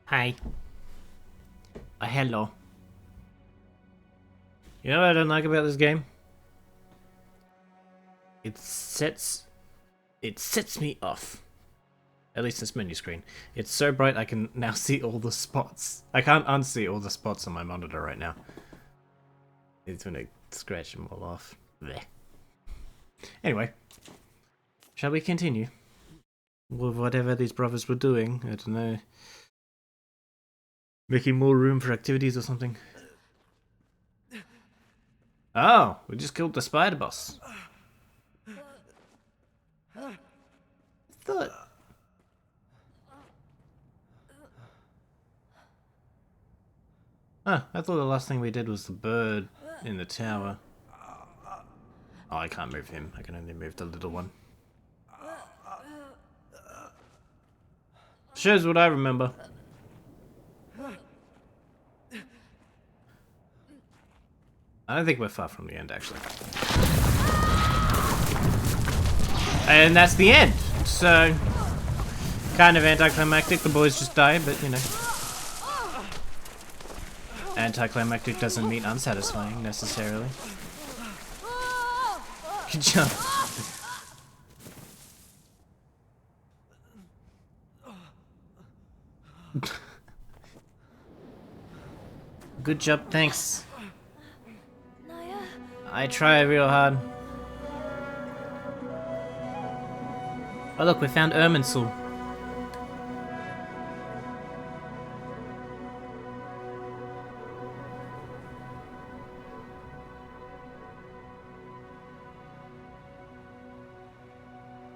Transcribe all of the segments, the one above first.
Hi. Hello. You know what I don't like about this game? It sets me off. At least this menu screen. It's so bright I can now see all the spots. I can't unsee all the spots on my monitor right now. It's gonna scratch them all off. Blech. Anyway, shall we continue with whatever these brothers were doing? I don't know. Making more room for activities or something. Oh, we just killed the spider boss. I thought... I thought the last thing we did was the bird in the tower. Oh, I can't move him. I can only move the little one. Shows what I remember. I don't think we're far from the end, actually. And that's the end. So, kind of anticlimactic. The boys just die, but you know. Anticlimactic doesn't mean unsatisfying, necessarily. Good job. Good job, thanks. I try real hard. Oh look, we found Irminsul.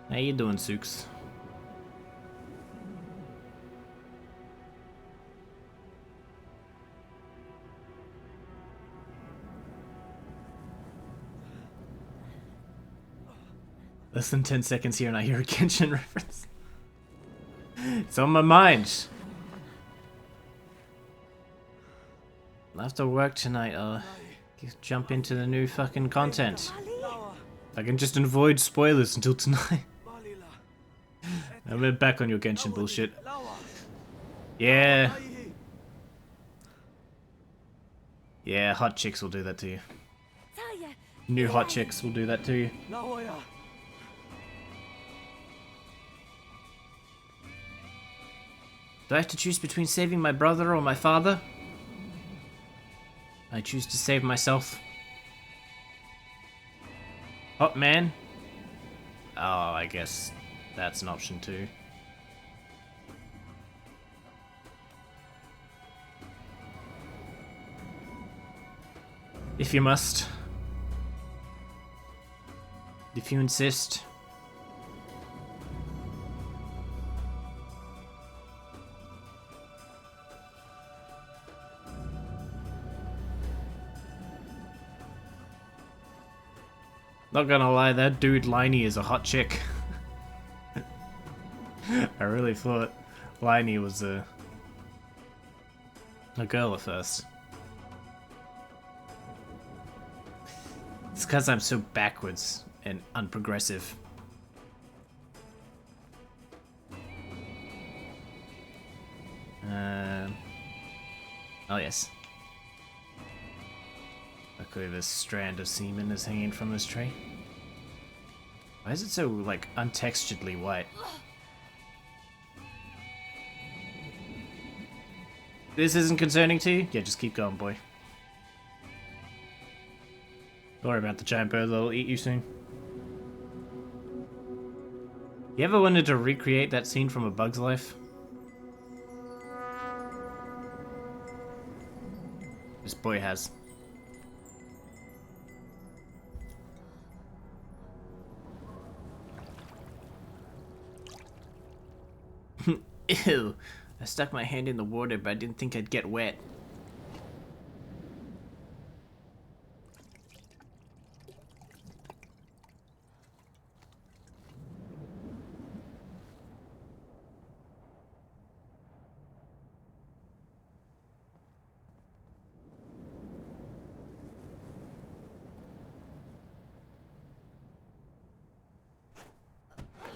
How you doing, Sooks? Less than 10 seconds here and I hear a Genshin reference. It's on my mind. After work tonight, I'll jump into the new fucking content. I can just avoid spoilers until tonight. I'm back on your Genshin bullshit. Yeah. Yeah, hot chicks will do that to you. New hot chicks will do that to you. Do I have to choose between saving my brother or my father? I choose to save myself. Hot man? Oh, I guess that's an option too. If you must. If you insist. Not gonna lie, that dude Liney is a hot chick. I really thought Liney was a girl at first. It's because I'm so backwards and unprogressive. Oh yes. Luckily this strand of semen is hanging from this tree. Why is it so, like, untexturedly white? This isn't concerning to you? Yeah, just keep going, boy. Don't worry about the giant bird that'll eat you soon. You ever wanted to recreate that scene from A Bug's Life? This boy has. Ew. I stuck my hand in the water, but I didn't think I'd get wet.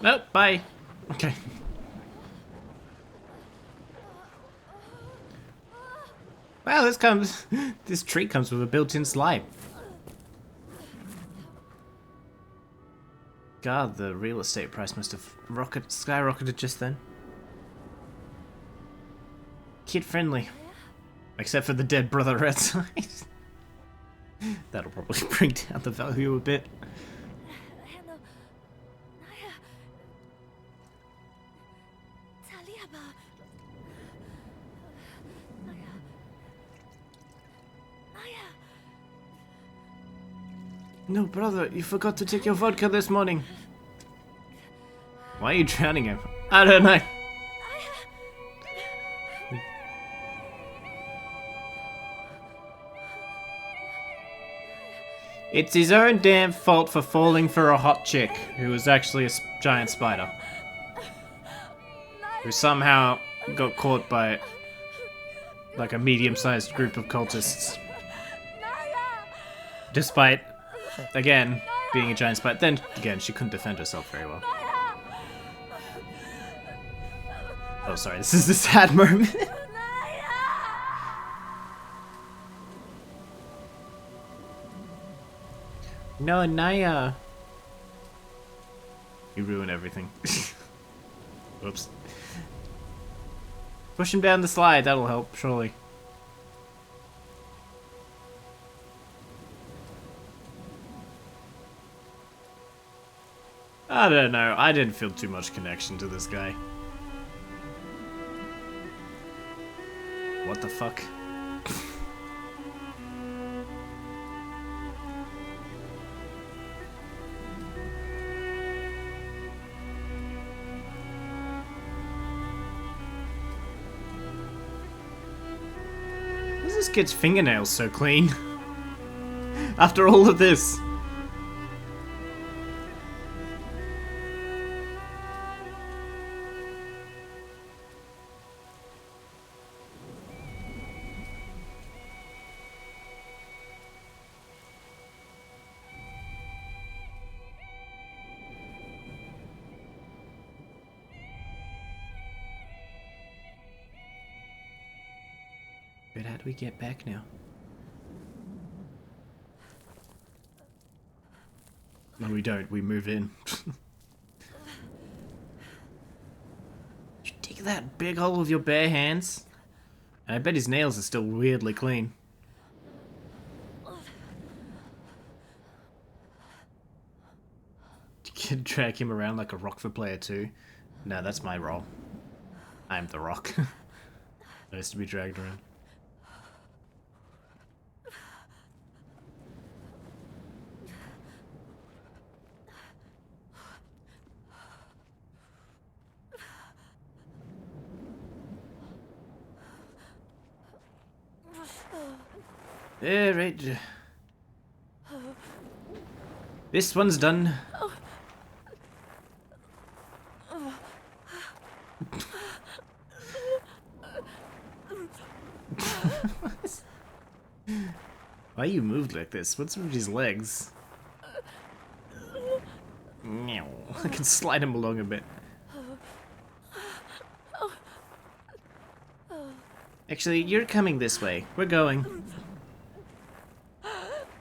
Nope, bye. Okay. Wow, this tree comes with a built-in slide. God, the real estate price must have skyrocketed just then. Kid-friendly. Except for the dead brother outside. That'll probably bring down the value a bit. No, brother, you forgot to take your vodka this morning. Why are you drowning him? I don't know. It's his own damn fault for falling for a hot chick who was actually a giant spider. Who somehow got caught by like a medium-sized group of cultists. Despite, again, being a giant spider. Then, again, she couldn't defend herself very well. Oh, sorry, this is the sad moment. No, Naya. You ruin everything. Whoops. Push him down the slide, that'll help, surely. I don't know, I didn't feel too much connection to this guy. What the fuck? Why is this kid's fingernails so clean? After all of this. But how do we get back now? No, we don't. We move in. You dig that big hole with your bare hands? And I bet his nails are still weirdly clean. You can drag him around like a rock for player 2. No, that's my role. I'm the rock. Nice to be dragged around. Right. This one's done. Why you moved like this? What's with his legs? I can slide him along a bit. Actually, you're coming this way. We're going.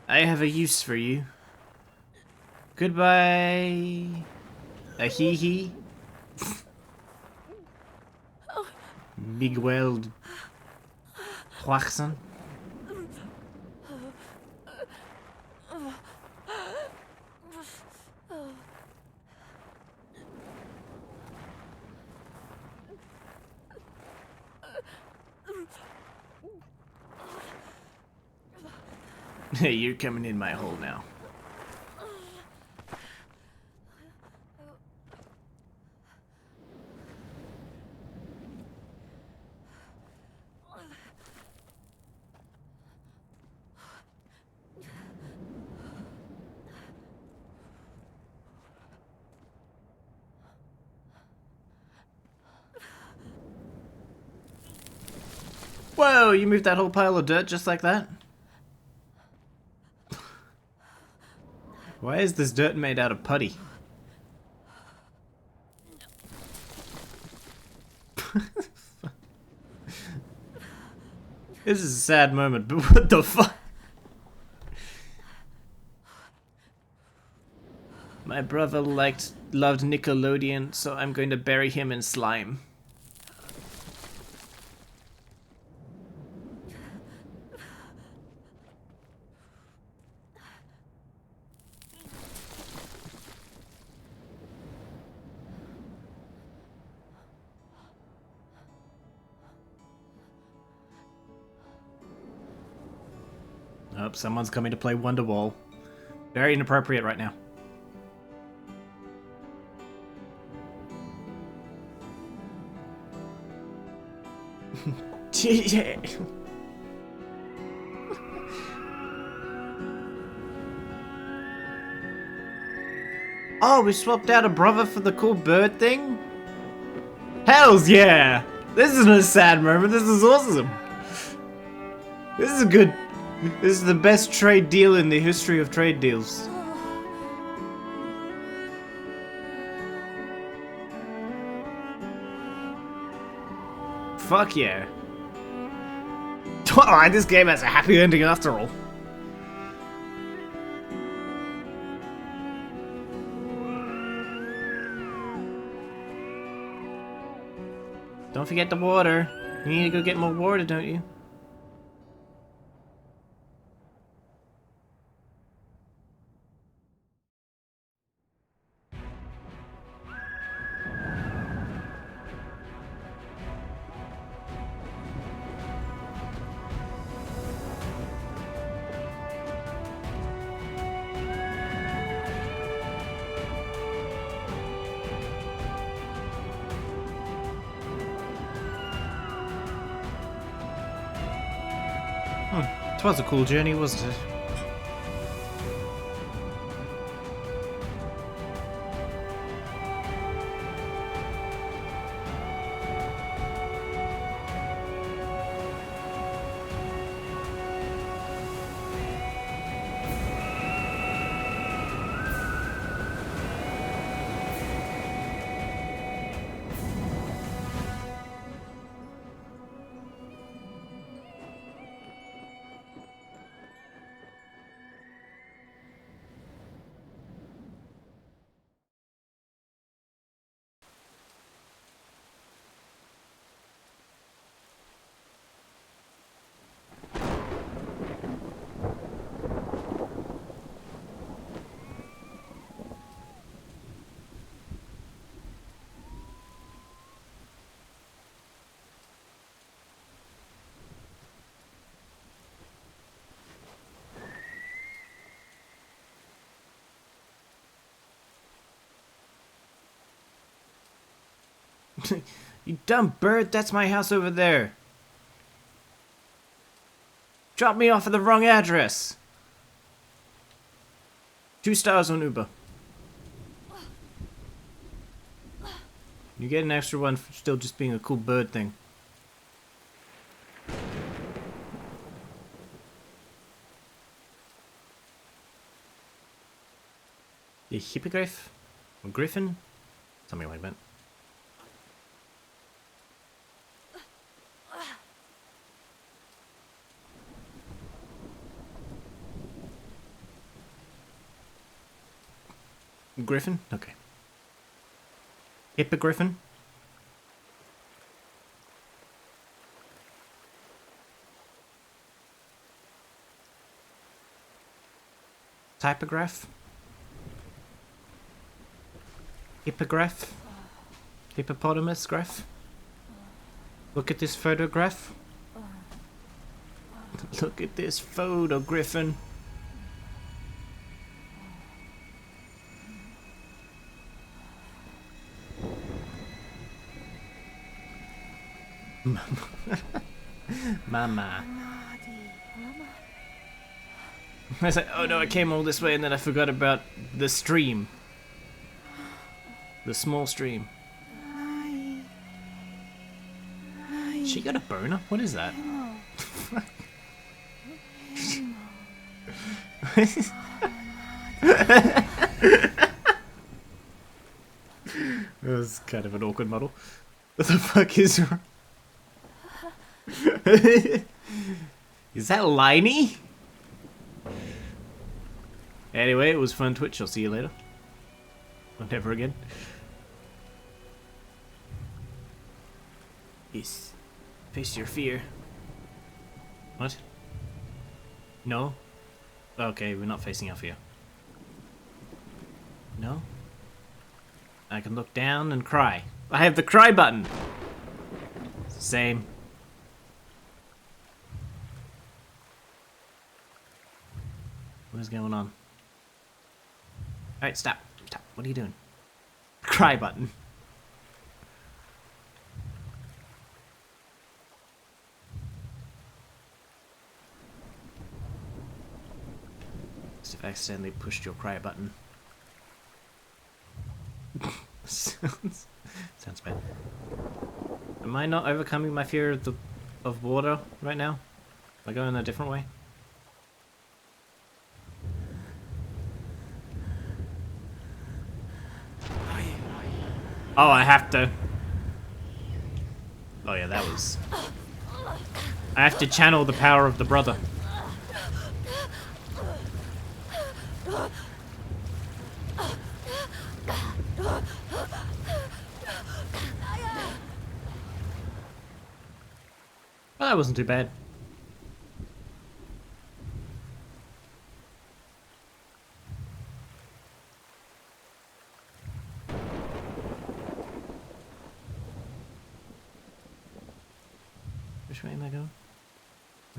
I have a use for you. Goodbye. A hee-hee. Miguel Joaquin. Hey, you're coming in my hole now. Whoa, you moved that whole pile of dirt just like that? Why is this dirt made out of putty? This is a sad moment, but what the fuck? My brother loved Nickelodeon, so I'm going to bury him in slime. Oh, someone's coming to play Wonderwall. Very inappropriate right now. Yeah. Oh, we swapped out a brother for the cool bird thing? Hells yeah! This isn't a sad moment, this is awesome! This is a good... This is the best trade deal in the history of trade deals. Fuck yeah. Alright, this game has a happy ending after all. Don't forget the water. You need to go get more water, don't you? It was a cool journey, wasn't it? You dumb bird, that's my house over there. Drop me off at the wrong address. 2 stars on Uber. You get an extra one for still just being a cool bird thing. The hippogriff? Or griffin? Something like that. Griffin? Okay. Hippogriffin? Typograph? Hippograph? Hippopotamus graph? Look at this photograph. Look at this photo, Griffin. Mama. I was like, oh no, I came all this way and then I forgot about the stream. The small stream. She got a boner? What is that? That was kind of an awkward model. What the fuck is wrong? Is that Liney? Anyway, it was fun, Twitch. I'll see you later. Or never again. Yes. Face your fear. What? No? Okay, we're not facing our fear. No? I can look down and cry. I have the cry button! Same. What is going on? Alright, stop. Stop. What are you doing? Cry button. If I accidentally pushed your cry button. Sounds bad. Am I not overcoming my fear of water right now? Am I going a different way? Oh, I have to. Oh yeah, that was. I have to channel the power of the brother. Well, that wasn't too bad. Which way am I going? Am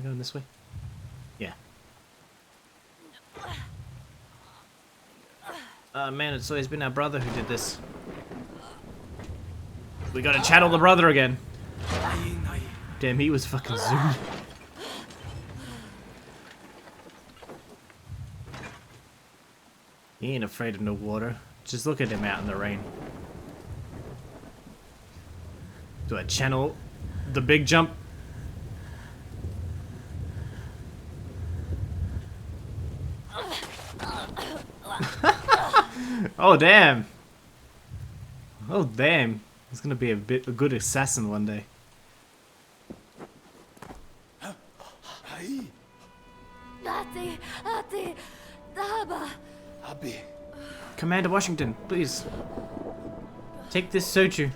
I going this way? Yeah. Man, it's always been our brother who did this. We gotta channel the brother again. Damn, he was fucking zoomed. He ain't afraid of no water. Just look at him out in the rain. Do I channel the big jump? Oh damn! Oh damn! He's gonna be a good assassin one day. Commander Washington, please take this soju.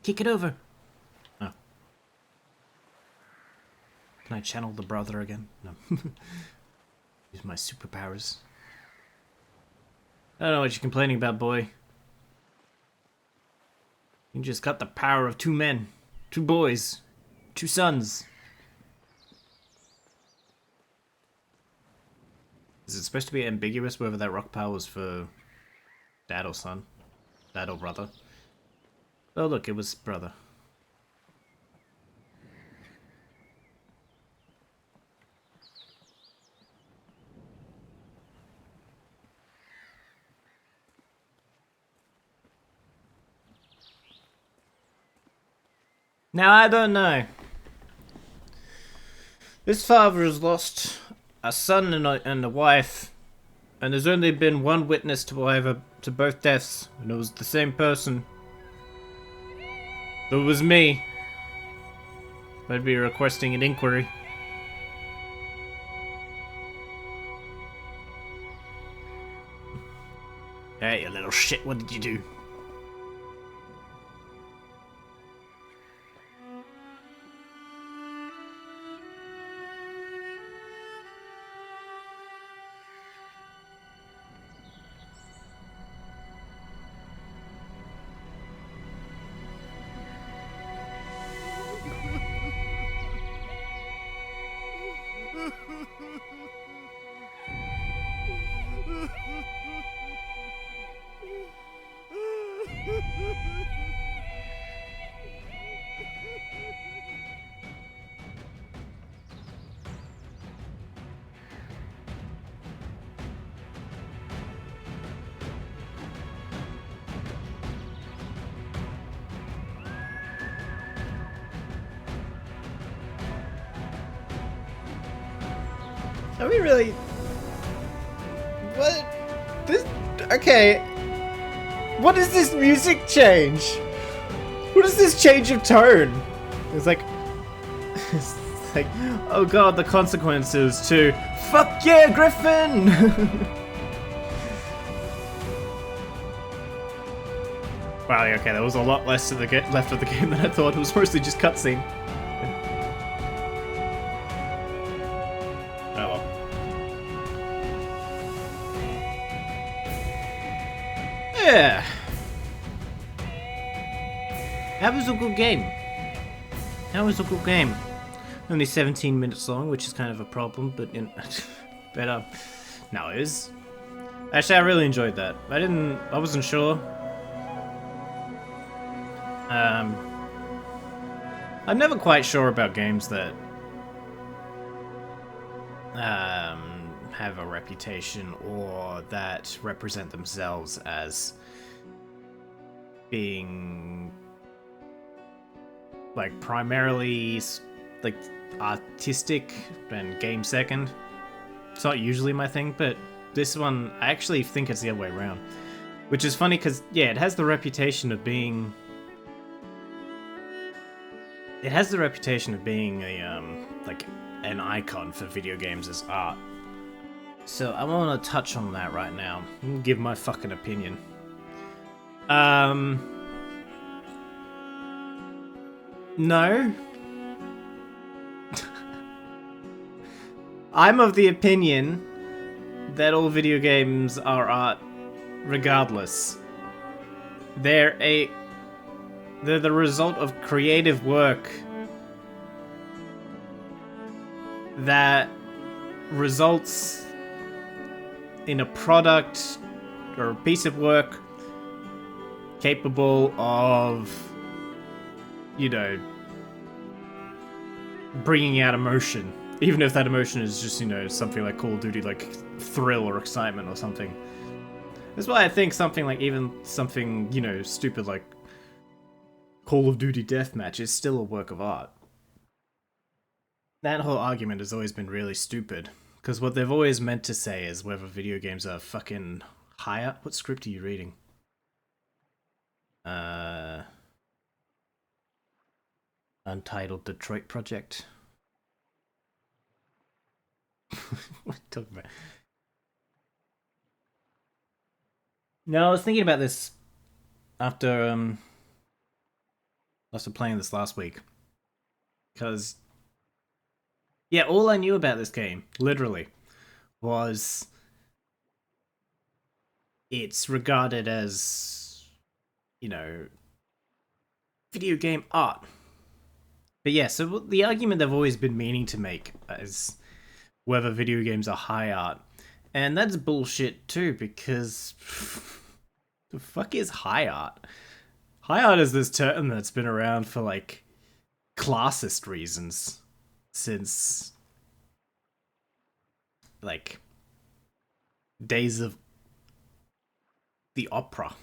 Kick it over. Oh. Can I channel the brother again? No. Use my superpowers. I don't know what you're complaining about, boy. You just got the power of 2 men. 2 boys. 2 sons. Is it supposed to be ambiguous whether that rock power was for dad or son? Dad or brother? Oh look, it was brother. Now I don't know. This father has lost a son and a wife, and there's only been one witness to both deaths, and it was the same person. It was me. I'd be requesting an inquiry. Hey, you little shit, what did you do? Are we really? What? This? Okay. What is this music change? What is this change of tone? It's like, it's like, oh god, the consequences to fuck yeah, Griffin. Wow. Okay, there was a lot less to the left of the game than I thought. It was mostly just cutscene. Yeah. That was a good game. That was a good game. Only 17 minutes long, which is kind of a problem, but no, it is. Actually, I really enjoyed that. I wasn't sure. I'm never quite sure about games that have a reputation or that represent themselves as being like primarily like artistic and game second. It's not usually my thing, but this one I actually think it's the other way around, which is funny because yeah, it has the reputation of being a like an icon for video games as art. So I want to touch on that right now and give my fucking opinion. No. I'm of the opinion that all video games are art regardless. They're the result of creative work that results in a product or a piece of work capable of, you know, bringing out emotion, even if that emotion is just, you know, something like Call of Duty, like thrill or excitement or something. That's why I think something like, even something, you know, stupid like Call of Duty Deathmatch is still a work of art. That whole argument has always been really stupid, because what they've always meant to say is whether video games are fucking high art. What script are you reading? Untitled Detroit Project. What are you talking about? No, I was thinking about this after playing this last week, because yeah, all I knew about this game, literally, was it's regarded as, you know, video game art. But yeah, so the argument they've always been meaning to make is whether video games are high art. And that's bullshit too, because the fuck is high art? High art is this term that's been around for like classist reasons since like days of the opera.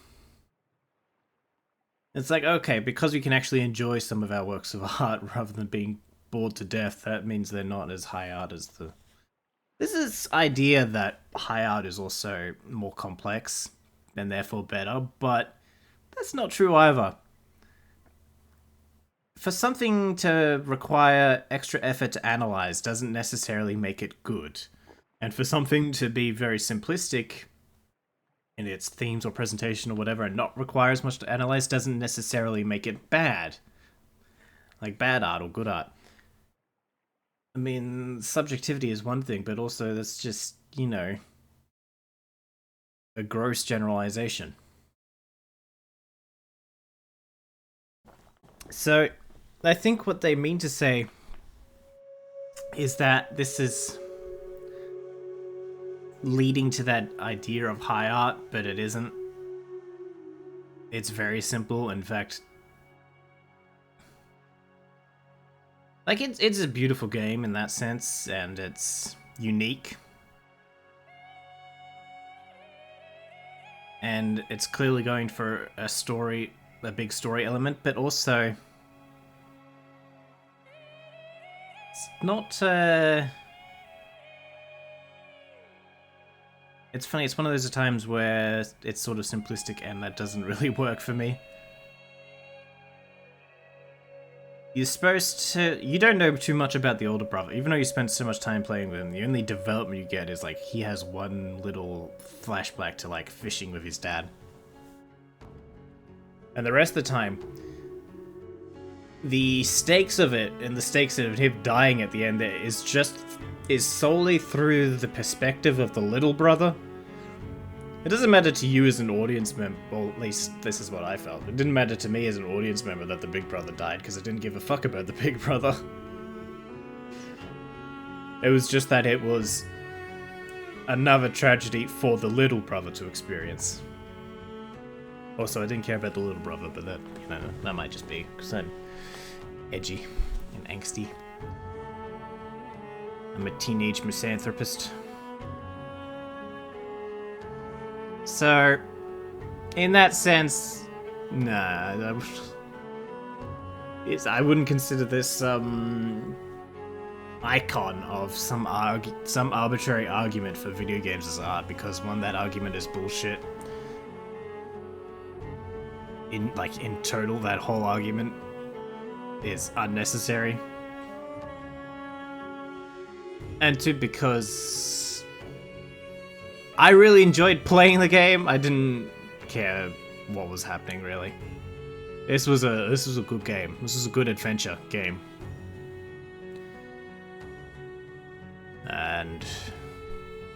It's like, okay, because we can actually enjoy some of our works of art rather than being bored to death, that means they're not as high art as the... This is idea that high art is also more complex and therefore better, but that's not true either. For something to require extra effort to analyze doesn't necessarily make it good. And for something to be very simplistic in its themes or presentation or whatever and not require as much to analyze doesn't necessarily make it bad. Like bad art or good art. I mean, subjectivity is one thing, but also that's just, you know, a gross generalization. So, I think what they mean to say is that this is leading to that idea of high art, but it isn't. It's very simple. In fact, like it's a beautiful game in that sense, and it's unique. And it's clearly going for a story, a big story element, but also it's not. It's funny. It's one of those times where it's sort of simplistic, and that doesn't really work for me. You're supposed to... You don't know too much about the older brother, even though you spent so much time playing with him. The only development you get is, like, he has one little flashback to, like, fishing with his dad. And the rest of the time, the stakes of it, and the stakes of him dying at the end there, is solely through the perspective of the little brother. It doesn't matter to you as an audience member, or at least this is what I felt. It didn't matter to me as an audience member that the big brother died, because I didn't give a fuck about the big brother. It was just that it was another tragedy for the little brother to experience. Also, I didn't care about the little brother, but that, you know, that might just be because I'm edgy and angsty. I'm a teenage misanthropist. So, in that sense, nah, I wouldn't consider this icon of some arbitrary argument for video games as art, because one, that argument is bullshit. In total, that whole argument is unnecessary. And two, because I really enjoyed playing the game. I didn't care what was happening, really. This was a good game. This was a good adventure game. And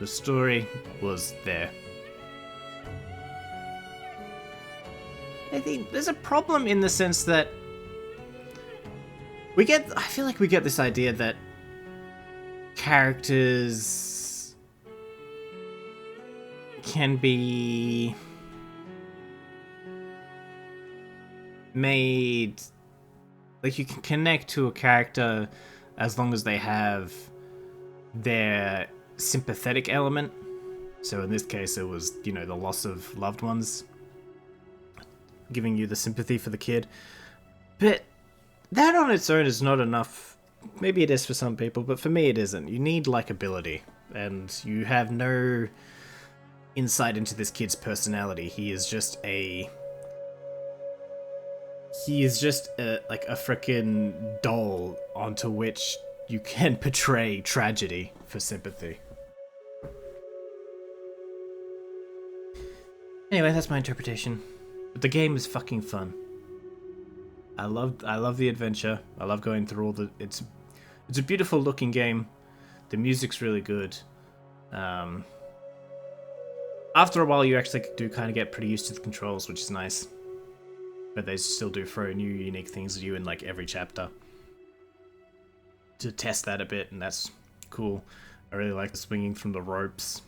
the story was there. I think there's a problem in the sense that I feel like we get this idea that characters can be made, like, you can connect to a character as long as they have their sympathetic element. So in this case, it was, you know, the loss of loved ones, giving you the sympathy for the kid. But that on its own is not enough. Maybe it is for some people, but for me it isn't. You need likability, and you have no insight into this kid's personality. He is just a frickin' doll onto which you can portray tragedy for sympathy. Anyway, that's my interpretation. But the game is fucking fun. I love the adventure. I love going through all the... It's a beautiful looking game. The music's really good. After a while, you actually do kind of get pretty used to the controls, which is nice. But they still do throw new, unique things at you in, like, every chapter to test that a bit, and that's cool. I really like the swinging from the ropes.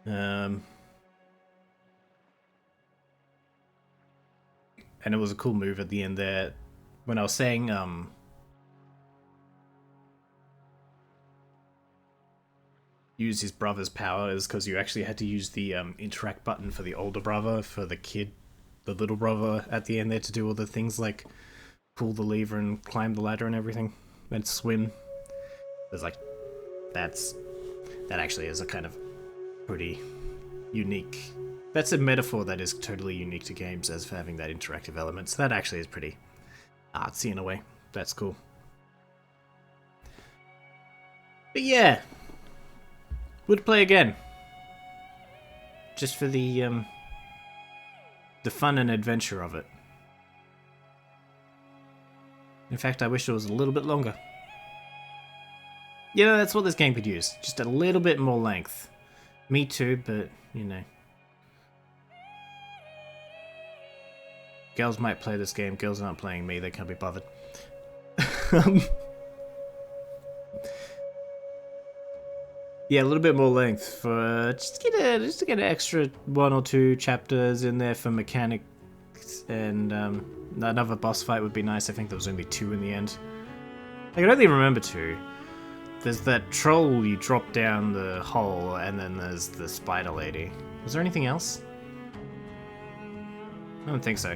And it was a cool move at the end there. When I was saying, use his brother's power, is because you actually had to use the interact button for the older brother, for the kid, the little brother at the end there, to do all the things like pull the lever and climb the ladder and everything, and swim. There's like, that actually is a kind of pretty unique... That's a metaphor that is totally unique to games, as for having that interactive element. So that actually is pretty artsy in a way. That's cool. But yeah, would play again, just for the fun and adventure of it. In fact, I wish it was a little bit longer. You know, that's what this game could use. Just a little bit more length. Me too, but, you know. Girls might play this game. Girls aren't playing me. They can't be bothered. Yeah, a little bit more length for just to get an extra 1 or 2 chapters in there for mechanics, and another boss fight would be nice. I think there was only 2 in the end. I can only remember 2. There's that troll you drop down the hole, and then there's the spider lady. Was there anything else? I don't think so.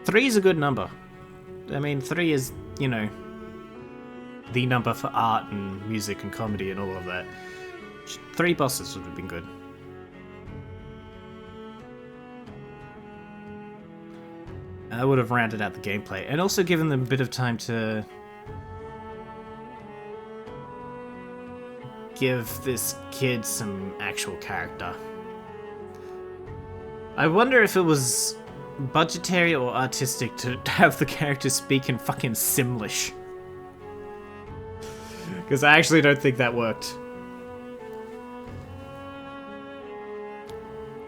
3 is a good number. I mean, 3 is, you know, the number for art and music and comedy and all of that. 3 bosses would have been good. I would have rounded out the gameplay, and also given them a bit of time to give this kid some actual character. I wonder if it was budgetary or artistic to have the character speak in fucking Simlish. Because I actually don't think that worked.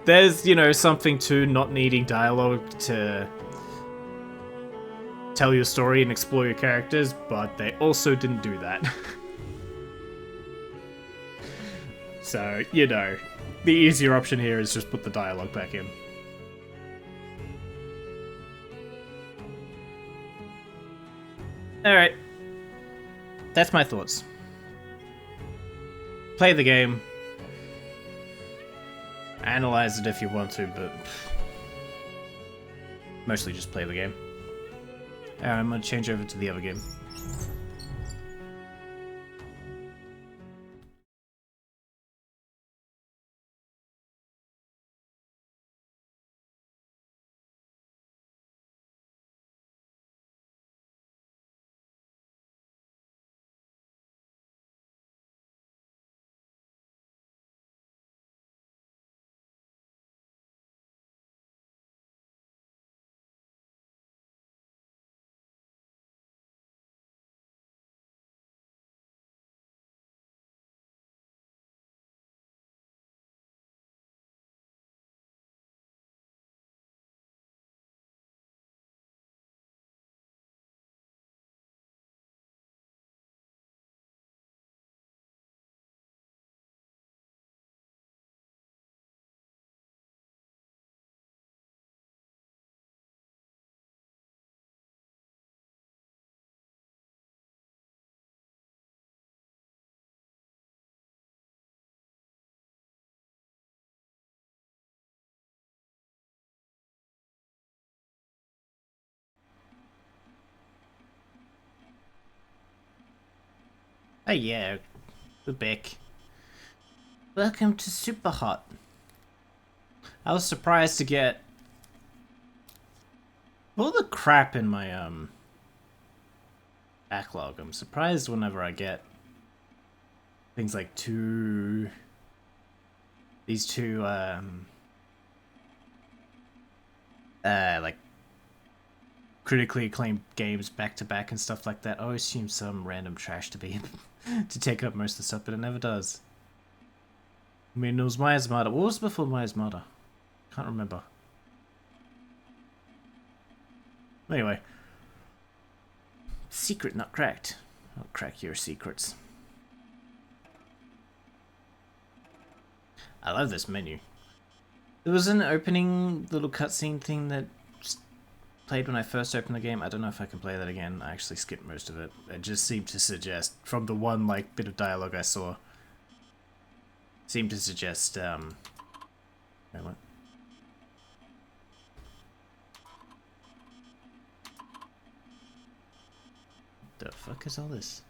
There's, you know, something to not needing dialogue to tell your story and explore your characters, but they also didn't do that. So, you know, the easier option here is just put the dialogue back in. Alright. That's my thoughts. Play the game. Analyze it if you want to, but mostly just play the game. Alright, I'm gonna change over to the other game. Oh yeah, we're back. Welcome to Super Hot. I was surprised to get all the crap in my backlog. I'm surprised whenever I get things like these two like critically acclaimed games back to back and stuff like that. I always assume some random trash to be to take up most of the stuff, but it never does. I mean, it was Myers Murder. What was before Myers Murder? Can't remember. Anyway. Secret not cracked. I'll crack your secrets. I love this menu. There was an opening little cutscene thing that played when I first opened the game. I don't know if I can play that again. I actually skipped most of it. It just seemed to suggest, from the one like bit of dialogue I saw, seemed to suggest wait, what? The fuck is all this?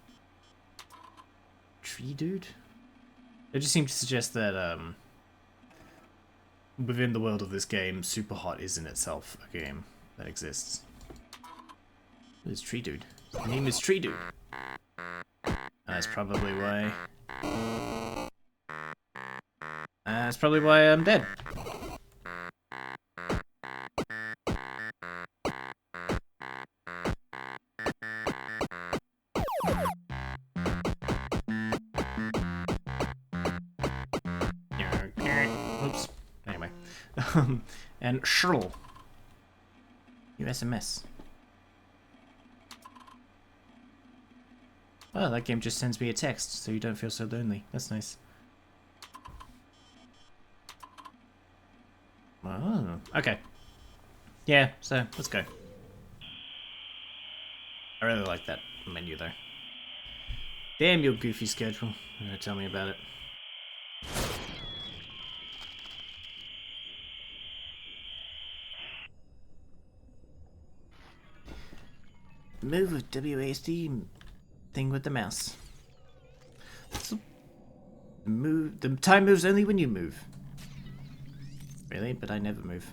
Tree dude? It just seemed to suggest that within the world of this game, Super Hot is in itself a game that exists. Who's Tree Dude? His name is Tree Dude. That's probably why. That's probably why I'm dead. Oops. Anyway. And Shrill. USMS. Oh, that game just sends me a text, so you don't feel so lonely. That's nice. Oh, okay. Yeah, so let's go. I really like that menu though. Damn your goofy schedule. Tell me about it. Move with WASD thing with the mouse. So, move. The time moves only when you move. Really? But I never move.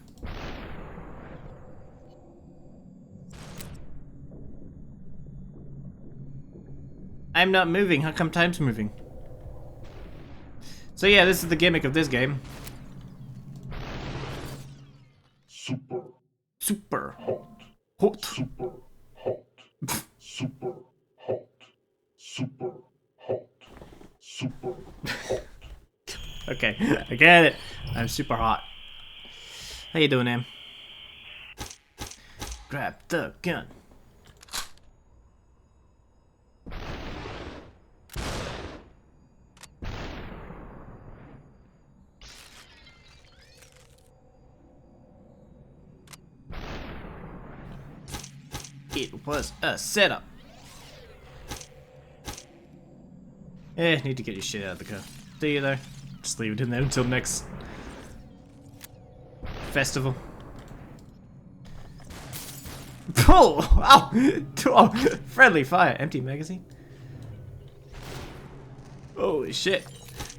I'm not moving. How come time's moving? So yeah, this is the gimmick of this game. Super hot. Super hot. Super hot. Super hot. Super hot. Okay, I get it. I'm super hot. How you doing, Em? Grab the gun. It was a setup. Need to get your shit out of the car. Do you though? Just leave it in there until next festival. Oh! Oh! Friendly fire. Empty magazine. Holy shit.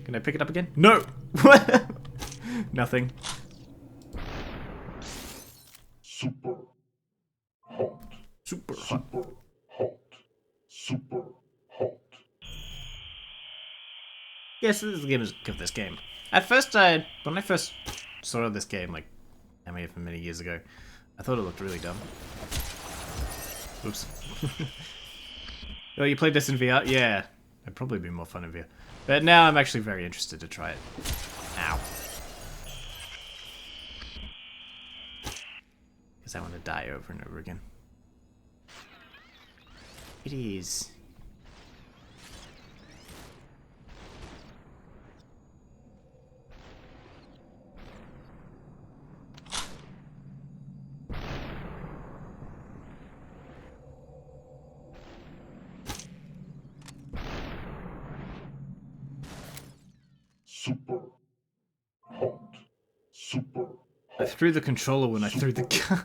Can I pick it up again? No! Nothing. Super hot. Super hot. Super hot. Super hot. Yes, this is the game of this game. At first, when I first saw this game, like, many years ago, I thought it looked really dumb. Oops. Oh, you played this in VR? Yeah. It'd probably be more fun in VR. But now I'm actually very interested to try it. Ow. Because I want to die over and over again. It is. Super hot. Super I threw the controller when I threw the gun.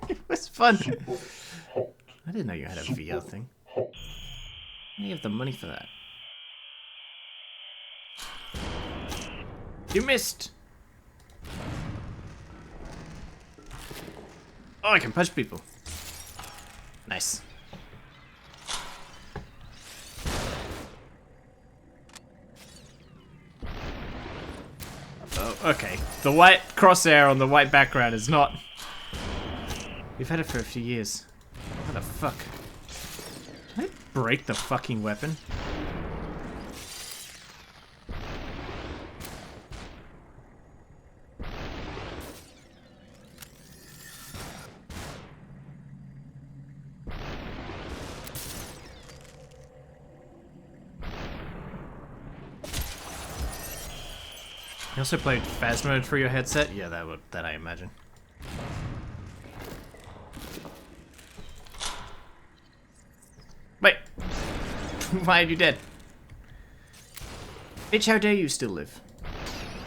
It was fun. hot. I didn't know you had a VR thing. How do you have the money for that? You missed! Oh, I can punch people. Nice. Oh, okay. The white crosshair on the white background is not... We've had it for a few years. What the fuck? Can I break the fucking weapon? You also played Phas mode for your headset? Yeah, that I imagine. Wait! Why are you dead? Bitch, how dare you still live?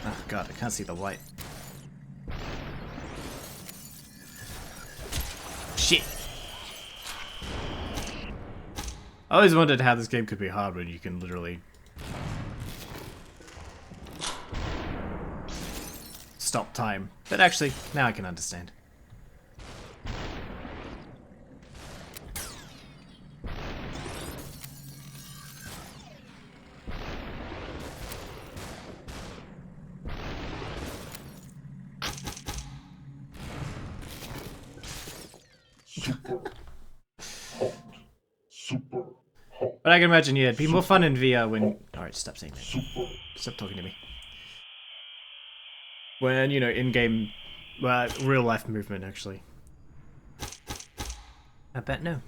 Oh god, I can't see the light. Shit! I always wondered how this game could be hard when you can literally stop time. But actually, now I can understand. Super hot. Super hot. But I can imagine, yeah, it'd be more fun in VR when... Alright, stop saying that. Super. Stop talking to me. When, you know, in-game, real-life movement, actually. I bet no.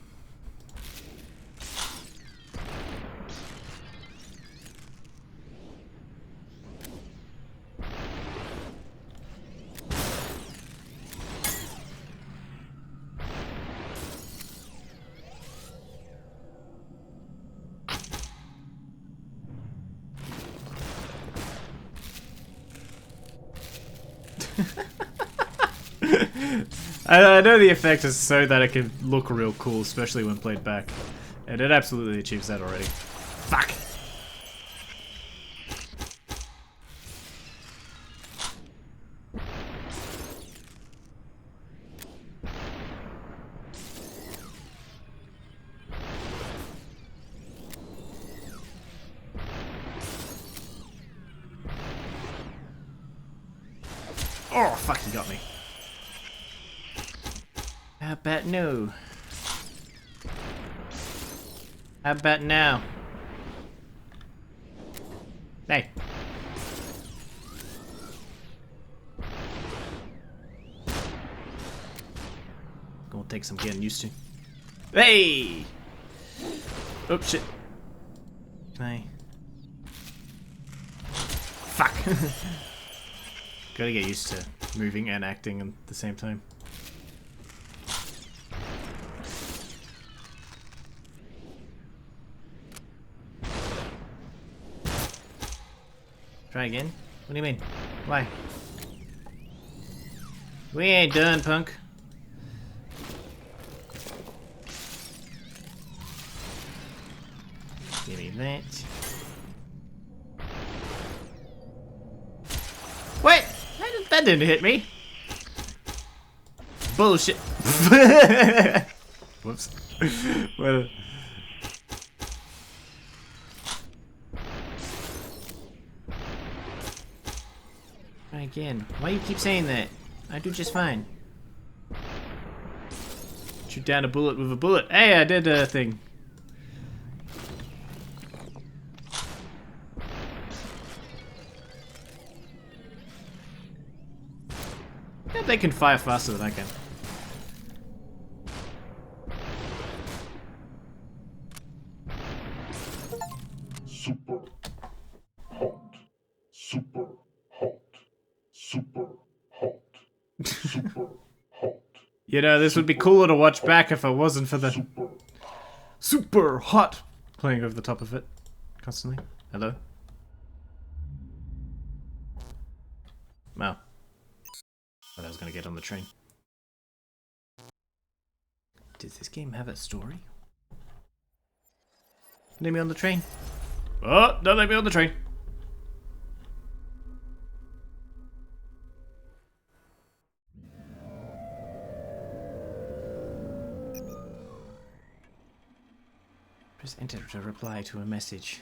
I know the effect is so that it can look real cool, especially when played back. And it absolutely achieves that already. Fuck! Oh, fuck, he got me. How about no? How about now? Hey. Gonna take some getting used to. Hey! Oh, shit. Can I? Fuck! Gotta get used to moving and acting at the same time. Try again? What do you mean? Why? We ain't done, punk. Give me that. Wait! That didn't hit me. Bullshit. Whoops. Well. Try again. Why you keep saying that? I do just fine. Shoot down a bullet with a bullet. Hey, I did a thing. Yeah, they can fire faster than I can. Super hot. Super hot. Super hot. Super hot. You know, this would be cooler to watch back if it wasn't for the super hot playing over the top of it constantly. Hello? Wow. Thought I was gonna get on the train. Does this game have a story? Let me on the train. Oh, don't let me on the train. Press enter to reply to a message.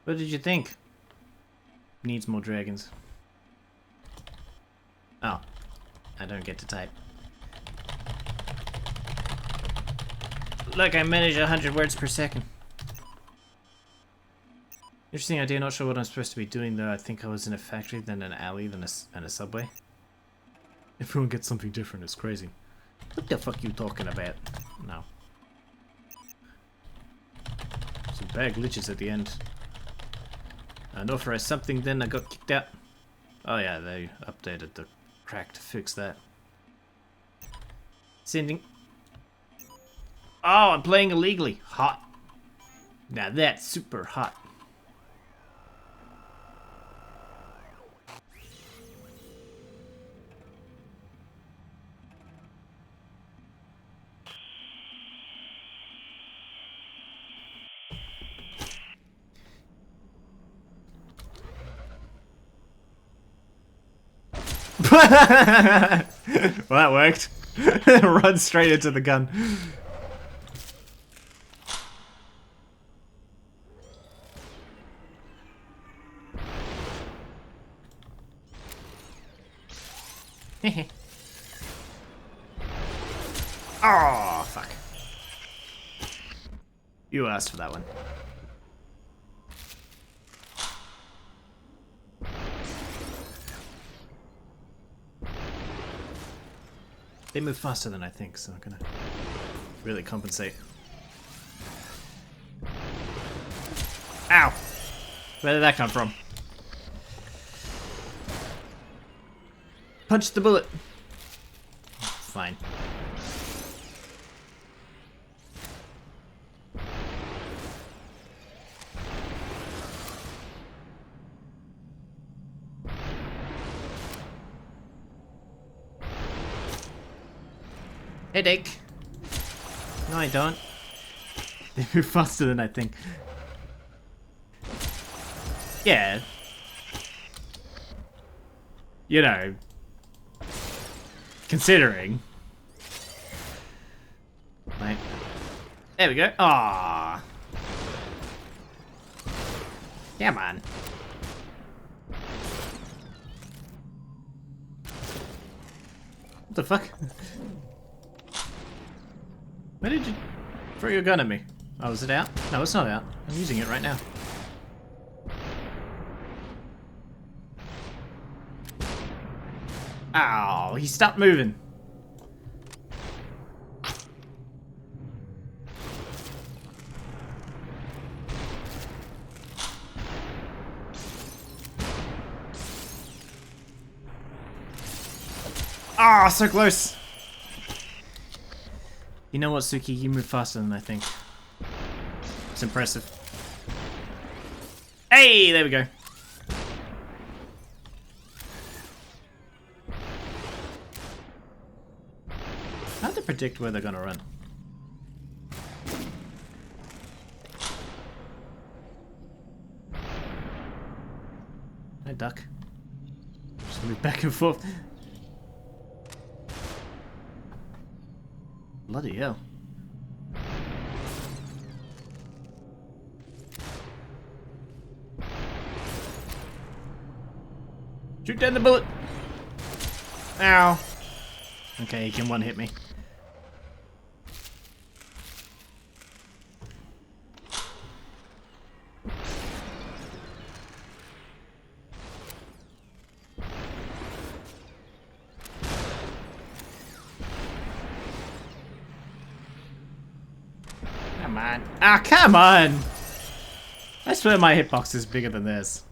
What did you think? Needs more dragons. Oh, I don't get to type. Look, I manage 100 words per second. Interesting idea, not sure what I'm supposed to be doing though. I think I was in a factory, then an alley, then a subway. Everyone gets something different, it's crazy. What the fuck you talking about? No. Some bad glitches at the end. I know for something then I got kicked out. Oh yeah, they updated the crack to fix that. Sending. Oh, I'm playing illegally. Hot. Now that's super hot. Well, that worked. Run straight into the gun. Oh, fuck. You asked for that one. They move faster than I think, so I'm gonna really compensate. Ow! Where did that come from? Punch the bullet! Fine. Headache. No, I don't. They move faster than I think. Yeah. You know. Considering. Right. There we go. Ah. Come on. What the fuck? Where did you throw your gun at me? Oh, is it out? No, it's not out. I'm using it right now. Ow, he stopped moving. Ah, so close. You know what, Suki? You move faster than I think. It's impressive. Hey, there we go. Hard to predict where they're gonna run. I duck. Just move back and forth. Bloody hell. Shoot down the bullet! Ow. Okay, he can one hit me. Come on. Ah, come on! I swear my hitbox is bigger than theirs.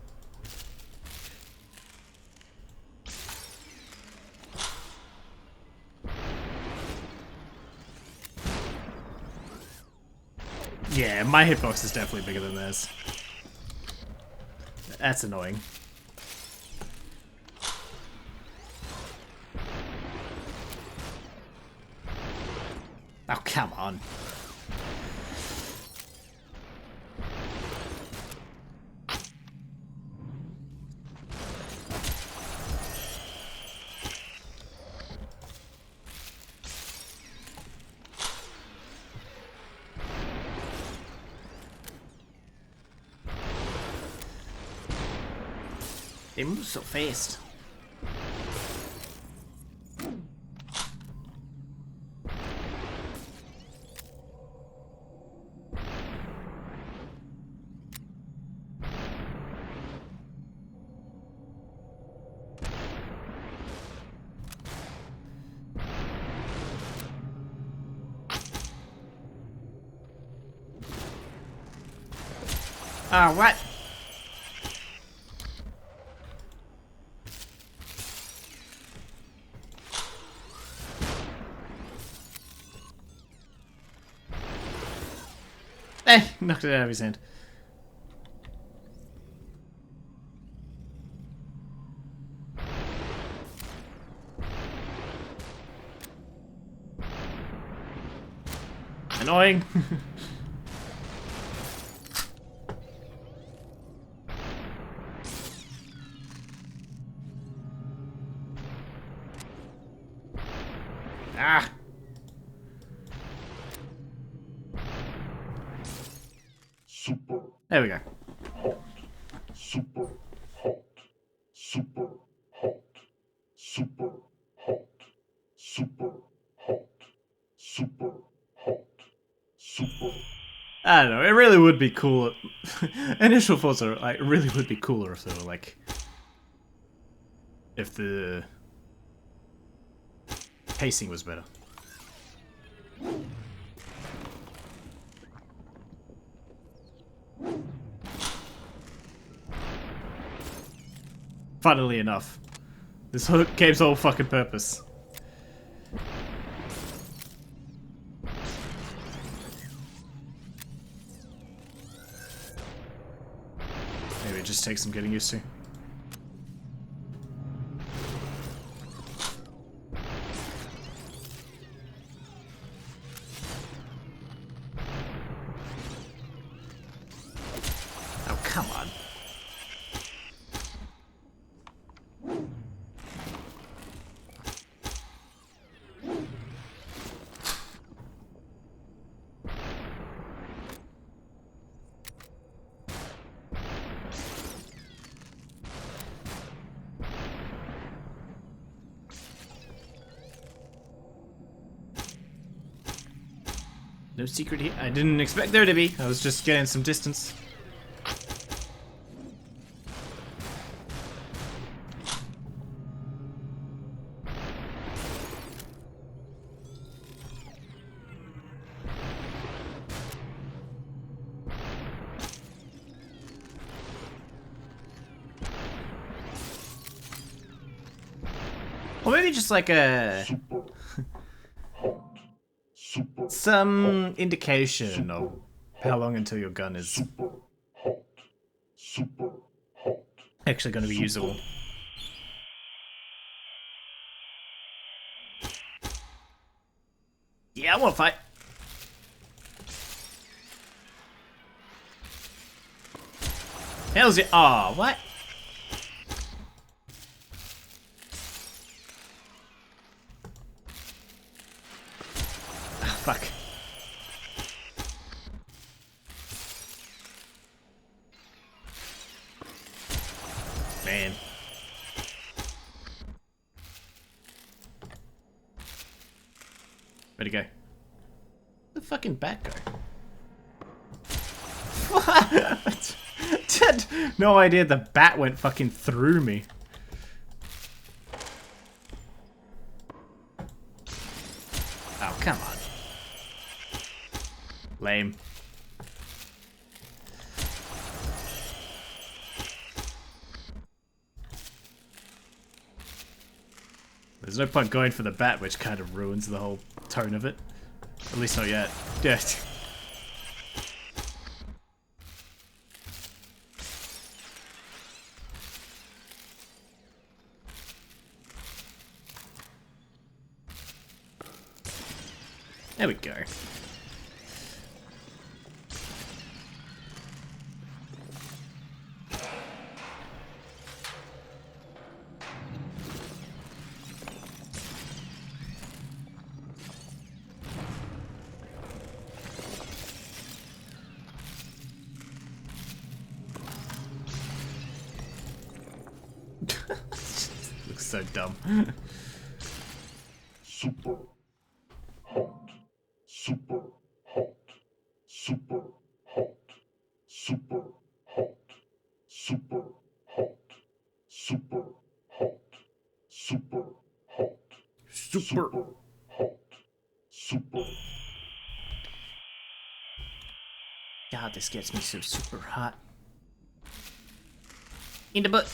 Yeah, my hitbox is definitely bigger than theirs. That's annoying. Oh, come on. They move so fast. Ah, what? Eh, knocked it out of his hand. Annoying. Ah. Super There we go. hot. Super hot. Super hot. Super hot. Super hot. Super hot. Super. I don't know. It really would be cool. Initial thoughts are like, it really would be cooler if they were like, if the pacing was better. Funnily enough, this whole game's whole fucking purpose. Maybe it just takes some getting used to. No secret here. I didn't expect there to be. I was just getting some distance. Or maybe just like a... some indication of how long until your gun is actually going to be usable. Yeah, I want to fight. Hell's it? Oh, what? Fuck. Man. Where'd he go? Where'd the fucking bat go? What? Had no idea the bat went fucking through me. Oh, come on. Lame. There's no point going for the bat, which kind of ruins the whole tone of it. At least not yet. Yeah. There we go. Looks so dumb. Super hot. Super hot. Super hot. Super hot. Super hot. Super hot. Super hot. Super. Hot. Super. God, this gets me so super hot. In the butt.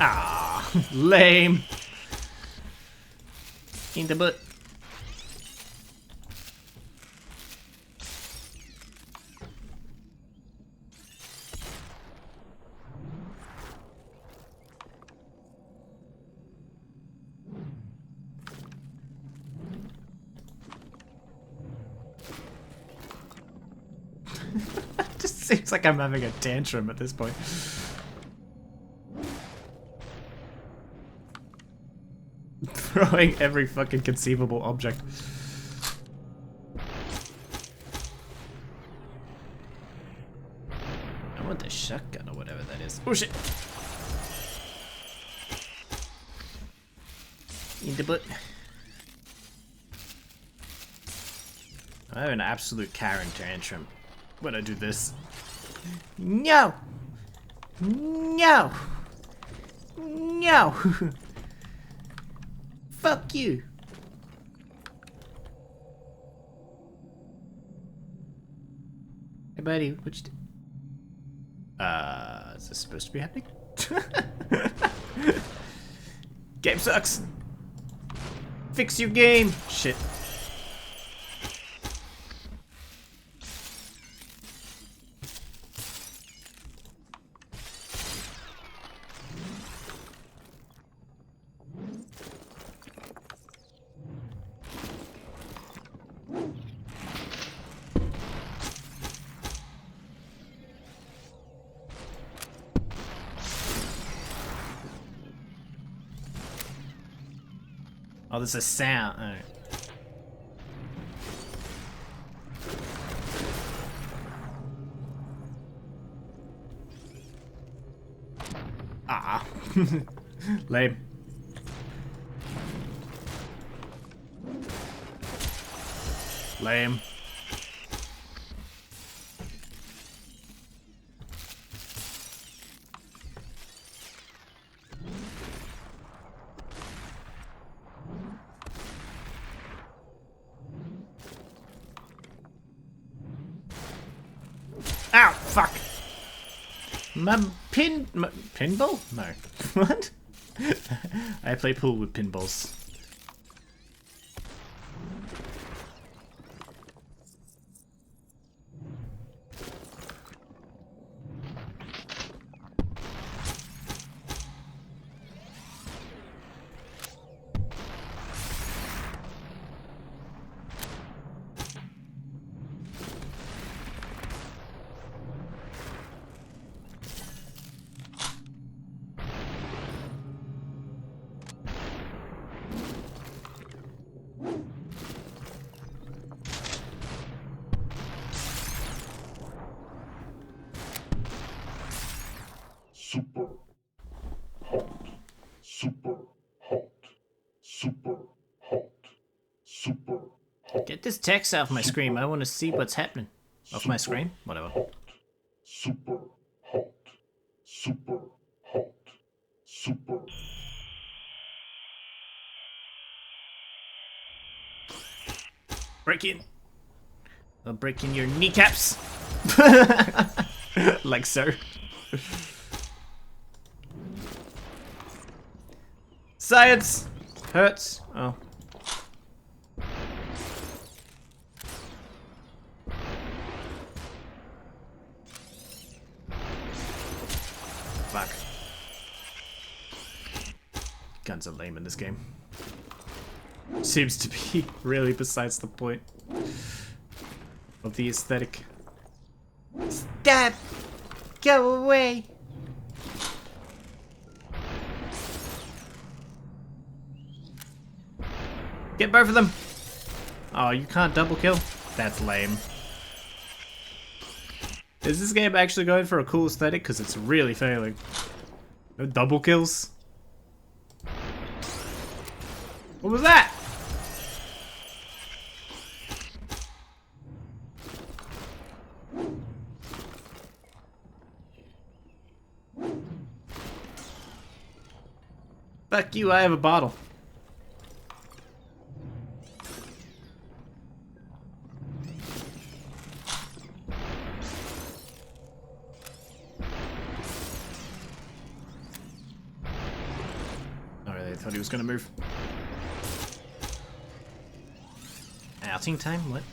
Ah, lame. In the butt. Just seems like I'm having a tantrum at this point. Throwing every fucking conceivable object. I want the shotgun or whatever that is. Oh shit! In the butt. I have an absolute Qarren tantrum when I do this. No! No! No! Fuck you! Hey buddy, what you do? Is this supposed to be happening? Game sucks! Fix your game! Shit. Oh, there's a sound. All right. Ah. Lame. Lame. Ow! Fuck! Pinball? No. What? I play pool with pinballs. Super hot. Super hot. Super hot. Super hot. Get this text off my screen. I want to see what's happening. Off my screen? Whatever. Hot. Super hot. Super hot. Super. Break in. I'll break in your kneecaps. Like so. Science! Hurts. Oh. Fuck. Guns are lame in this game. Seems to be really besides the point of the aesthetic. Stop! Go away! Get both of them! Oh, you can't double kill? That's lame. Is this game actually going for a cool aesthetic? Because it's really failing. No double kills? What was that? Fuck you, I have a bottle. Oh, really? I thought he was gonna move. Outing time? What?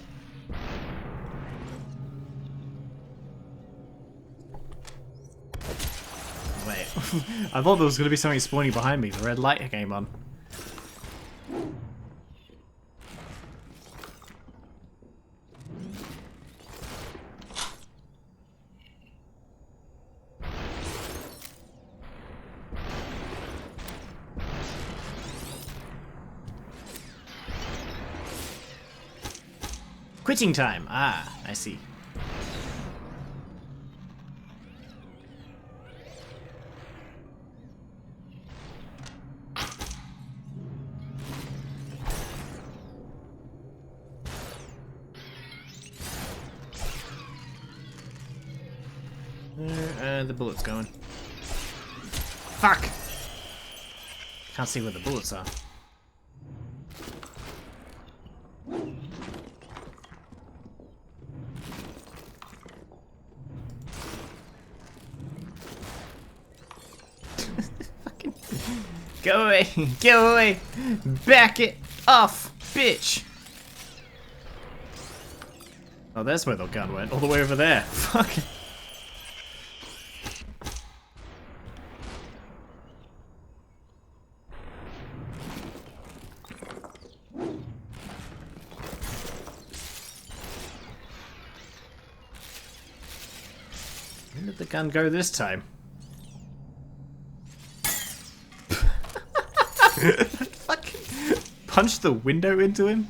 Wait. I thought there was gonna be something spawning behind me. The red light came on. Quitting time. Ah, I see. The bullet's going. Fuck! Can't see where the bullets are. Fucking go away! Go away! Back it off, bitch! Oh, that's where the gun went. All the way over there. Fuck. Where did the gun go this time? Fucking punch the window into him?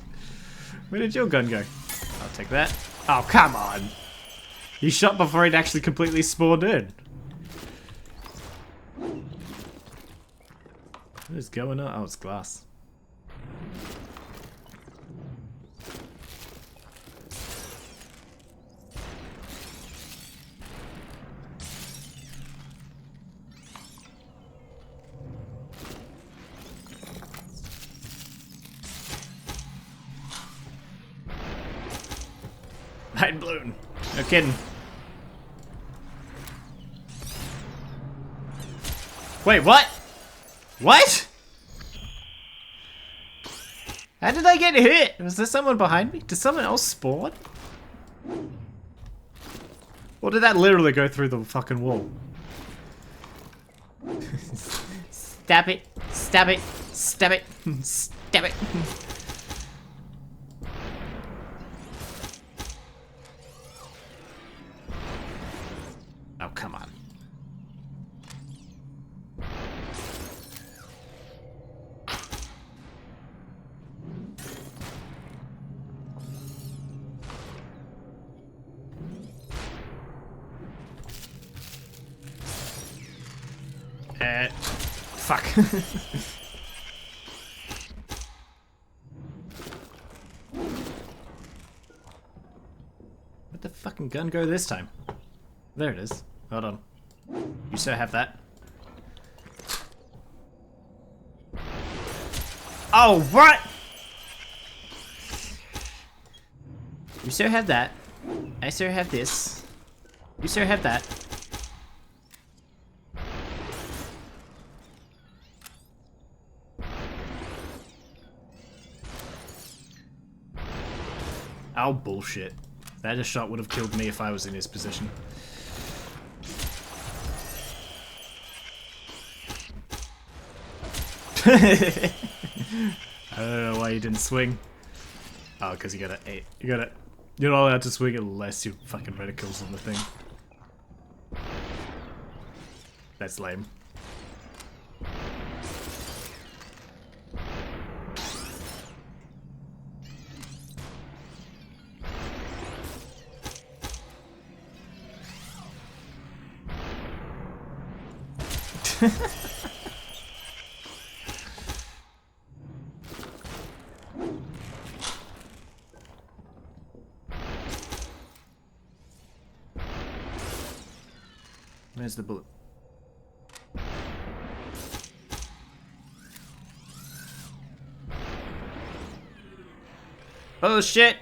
Where did your gun go? I'll take that. Oh, come on! He shot before he'd actually completely spawned in. What is going on? Oh, it's glass. giant balloon. No kidding. Wait, what? What? How did I get hit? Was there someone behind me? Did someone else spawn? Or did that literally go through the fucking wall? Stab it. Stab it. Stab it. Stab it. Oh, come on. Fuck. Where'd the fucking gun go this time? There it is. Hold on. You so have that. Oh, what? You so have that. I so have this. You so have that. Oh, bullshit. That shot would have killed me if I was in his position. I don't know why you didn't swing. Oh, because you gotta... You're not allowed to swing unless your fucking reticle's on the thing. That's lame. Where's the bullet? Oh shit!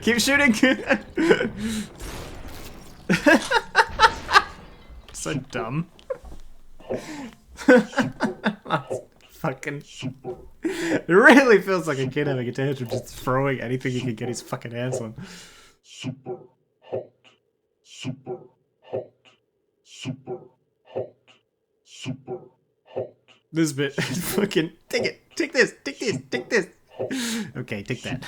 Keep shooting! So dumb. That's fucking... It really feels like a kid having a tantrum, just throwing anything he can get his fucking hands on. Super hot. Super hot. Super hot. Super hot. This bit, fucking take it, take this, take this, take this. Okay, take that.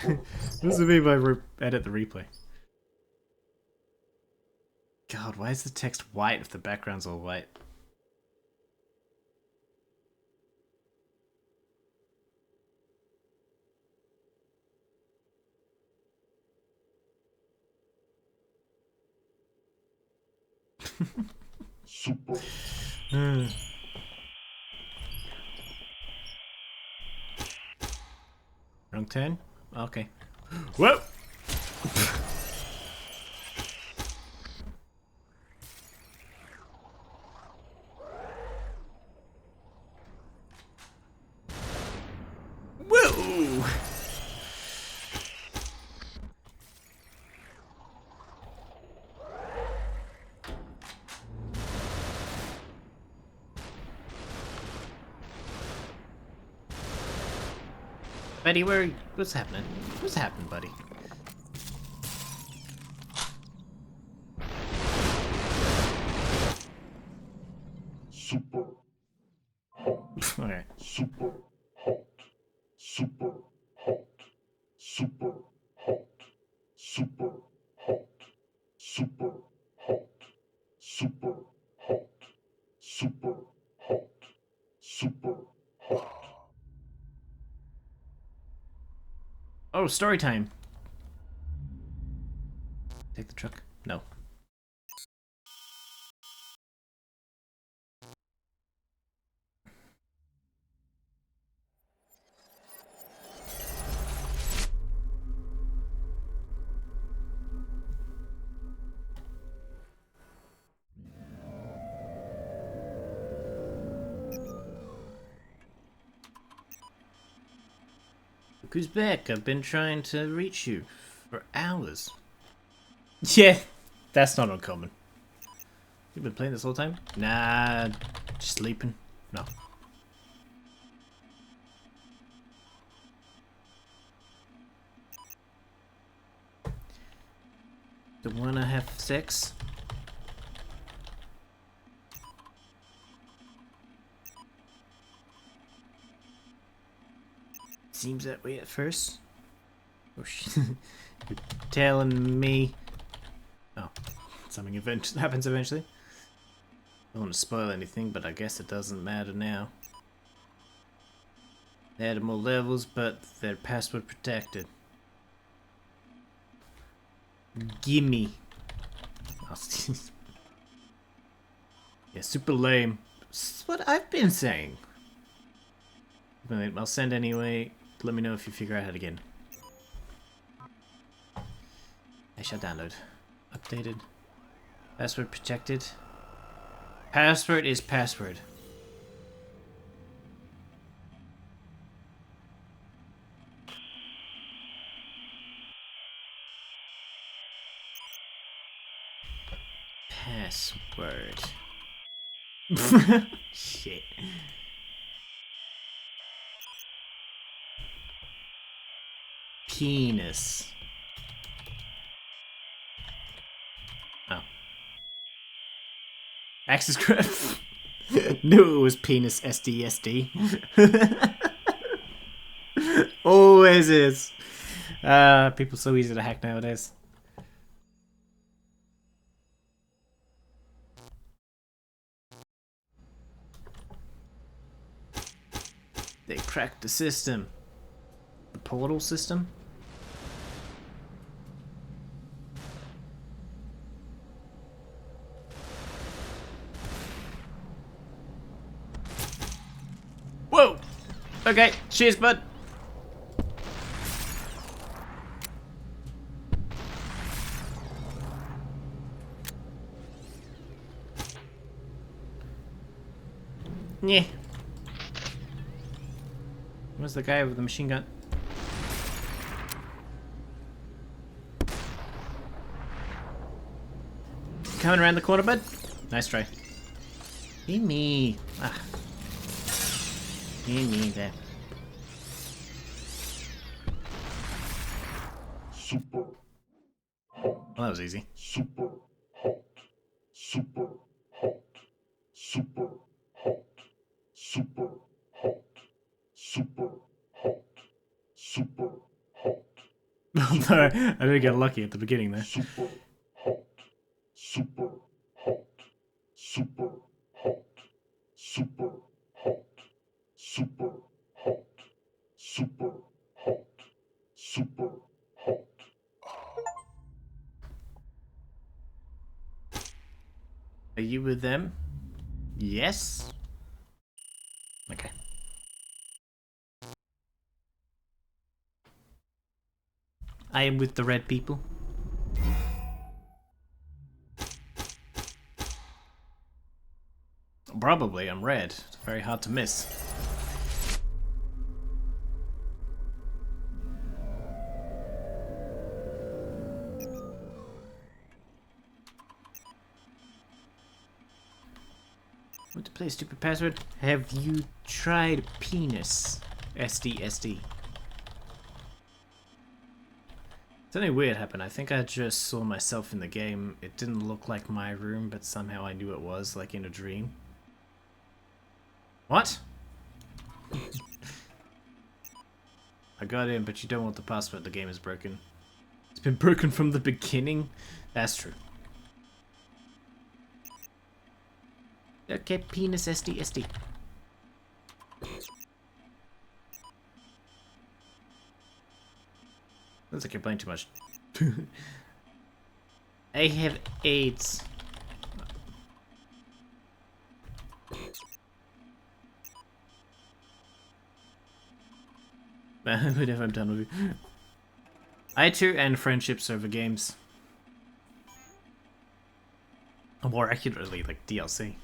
This would be if I edit the replay. God, why is the text white if the background's all white? Super. Wrong turn? Okay. Whoa! Whoa! Buddy, what's happening? What's happening, buddy? Super hot. Okay. Super hot. Super hot. Super hot. Super hot. Super hot. Super hot. Super Oh, story time. Take the truck? No. Look who's back. I've been trying to reach you for hours. Yeah, that's not uncommon. You've been playing this whole time? Nah, just sleeping. No. Don't wanna have sex? Seems that way at first. Oh shit. You're telling me... Oh, something happens eventually. Don't want to spoil anything, but I guess it doesn't matter now. They added more levels, but they're password protected. Gimme. Yeah, super lame. That's what I've been saying. I'll send anyway. Let me know if you figure out how to get in. I shall download. Updated. Password protected. Password is password. Password. Shit. Penis. Oh. Access grab. Knew it was penis SDSD. Always is. People so easy to hack nowadays. They cracked the system. The portal system? Whoa! Okay, cheers, bud. Yeah. Where's the guy with the machine gun? Coming around the corner, bud. Nice try. Be me. Ah. Be me there. Super Well, that was easy. super hot, super hot, super hot, super hot, super hot, super hot, No, I didn't get lucky at the beginning there. super hot, super hot, super hot, super hot, super hot, super hot, super hot. Are you with them? Yes? Okay. I am with the red people. Probably, I'm red. It's very hard to miss. Want to play a stupid password? Have you tried penis? SDSD. Something weird happened. I think I just saw myself in the game. It didn't look like my room, but somehow I knew it was, like in a dream. What? I got in, but you don't want the password. The game is broken. It's been broken from the beginning? That's true. Okay, penis SDSD. Looks like you're playing too much. I have AIDS. Whatever, I'm done with you. I too end friendships over games. Or more accurately, like DLC.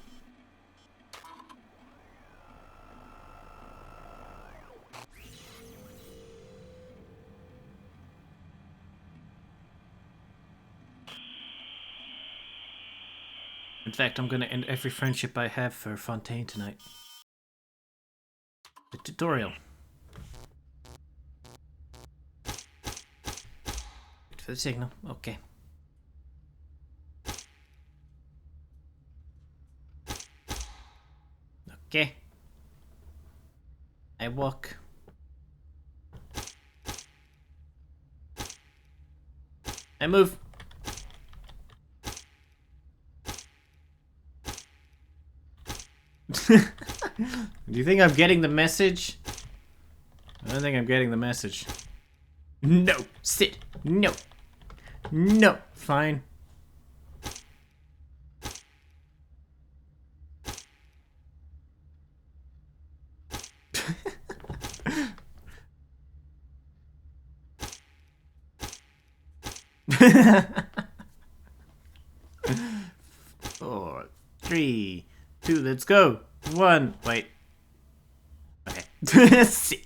In fact, I'm gonna end every friendship I have for Fontaine tonight. The tutorial. Wait for the signal. Okay. Okay. I walk. I move. Do you think I'm getting the message? I don't think I'm getting the message. No, sit. No. No. Fine. Four, three, two, let's go. One, wait. Okay. Sit.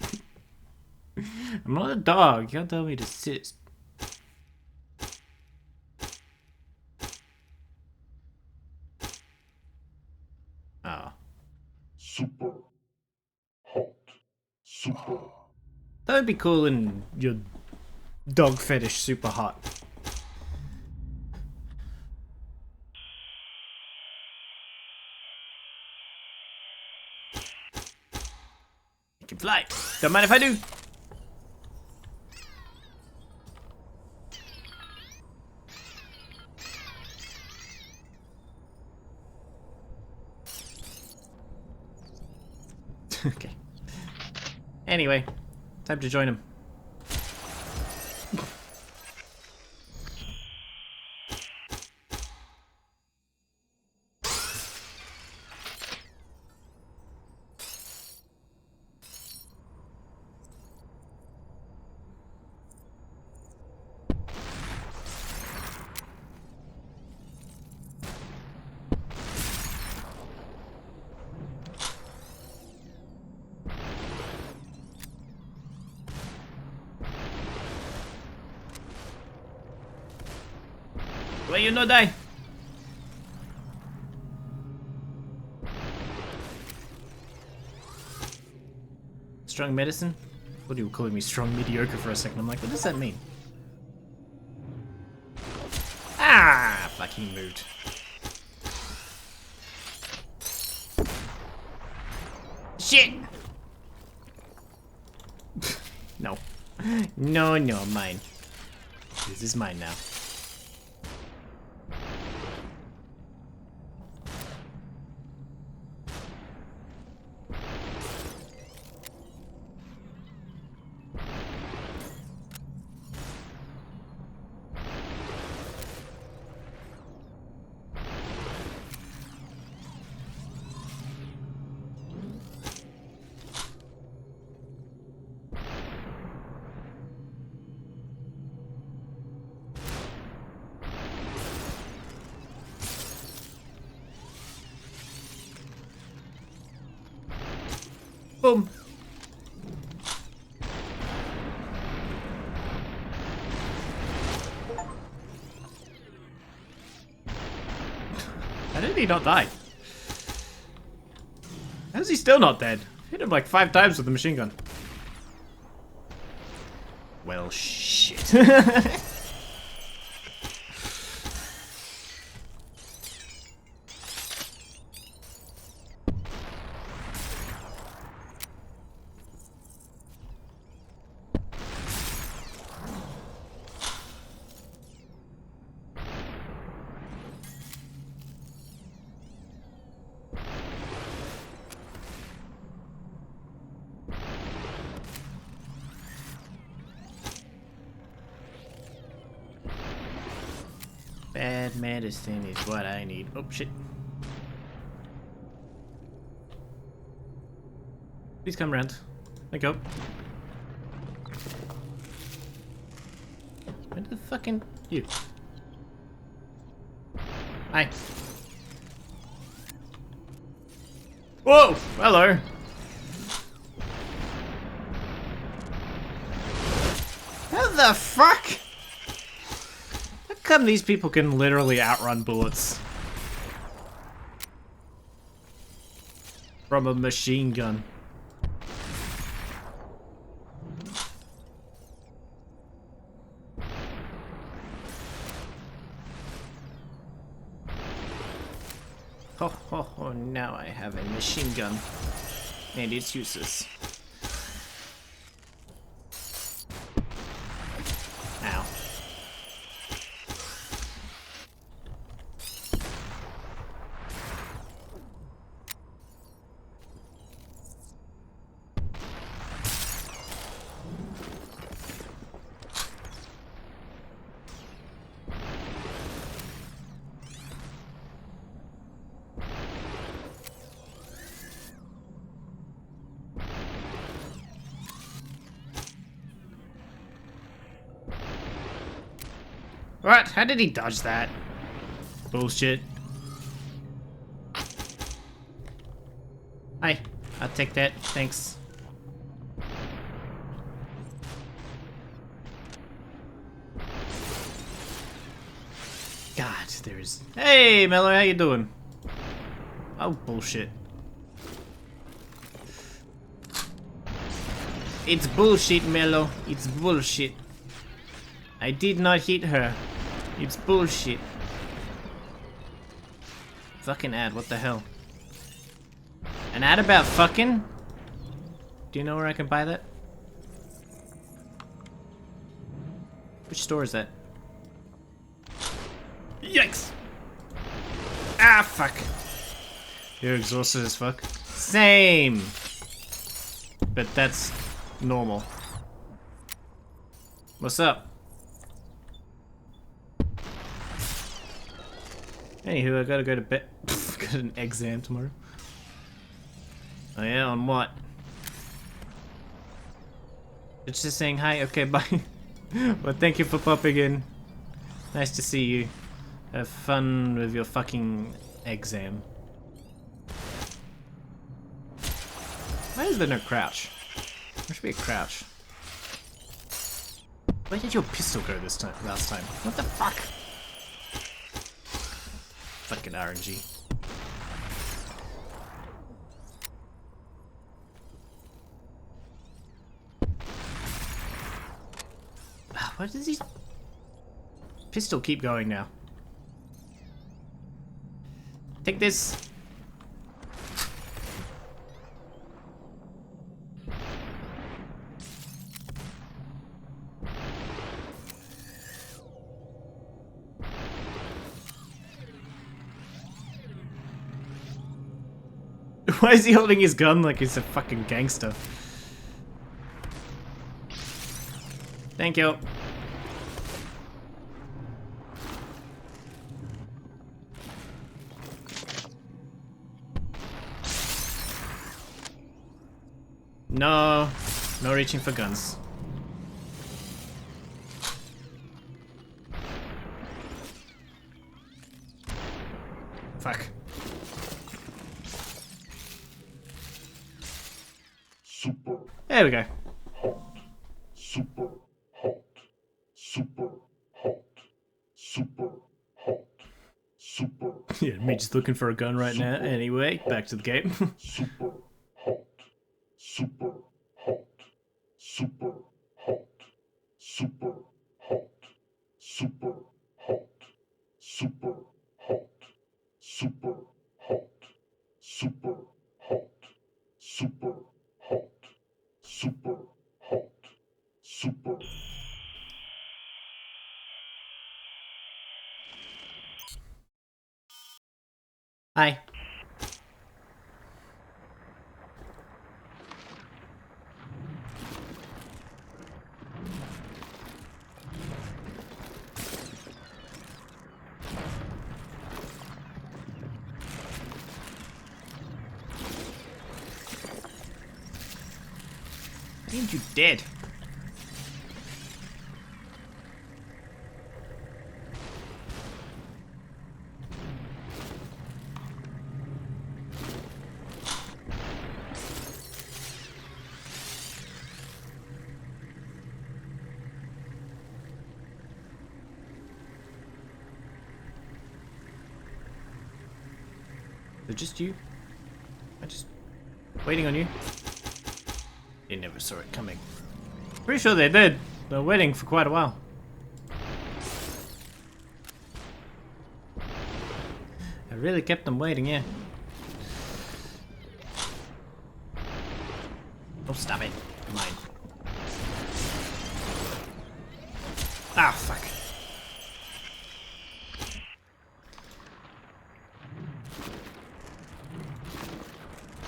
I'm not a dog. You can't tell me to sit. Oh. Super hot. Super. That would be cool in your dog fetish super hot. You can fly. Don't mind if I do. Okay. Anyway, time to join him. Why you no die? Strong medicine? What are you calling me strong mediocre for a second? I'm like, what does that mean? Ah, fucking moved. Shit! No. No, no, mine. This is mine now. Boom. How did he not die? How's he still not dead? Hit him like 5 times with the machine gun. Well, shit. Bad medicine is what I need. Oh shit. Please come around. Let go. Where the fucking you? Hi. Whoa! Hello. How the fuck? How come these people can literally outrun bullets from a machine gun? Oh, now I have a machine gun. And it's useless. Ow. What? How did he dodge that? Bullshit. Hi, I'll take that. Thanks. God, there's... Hey, Mello, how you doing? Oh, bullshit. It's bullshit, Mello. It's bullshit. I did not hit her. It's bullshit. Fucking ad, what the hell? An ad about fucking? Do you know where I can buy that? Which store is that? Yikes! Ah, fuck. You're exhausted as fuck. Same! But that's normal. What's up? Anywho, I gotta go to bed. Got an exam tomorrow. Oh yeah, on what? It's just saying hi, okay, bye. Well, thank you for popping in. Nice to see you. Have fun with your fucking exam. Why is there no crouch? There should be a crouch. Where did your pistol go this time? Last time? What the fuck? Fucking RNG. Why does his pistol keep going now? Take this. Why is he holding his gun like he's a fucking gangster? Thank you. No, no reaching for guns. Fuck. Super There we go. hot. Super hot. Super hot. Super hot. Super Yeah, me just looking for a gun right now. Anyway, back to the game. super hot. Super hot. Super hot. Super hot. Super hot. Super hot. Super hot. Super hot. Super hot. Super hot. Super. Hi. Ain't you dead? Is it just you? I just waiting on you. You never saw it coming. Pretty sure they did. They were waiting for quite a while. I really kept them waiting, yeah. Oh, stop it. Mine. Ah, fuck.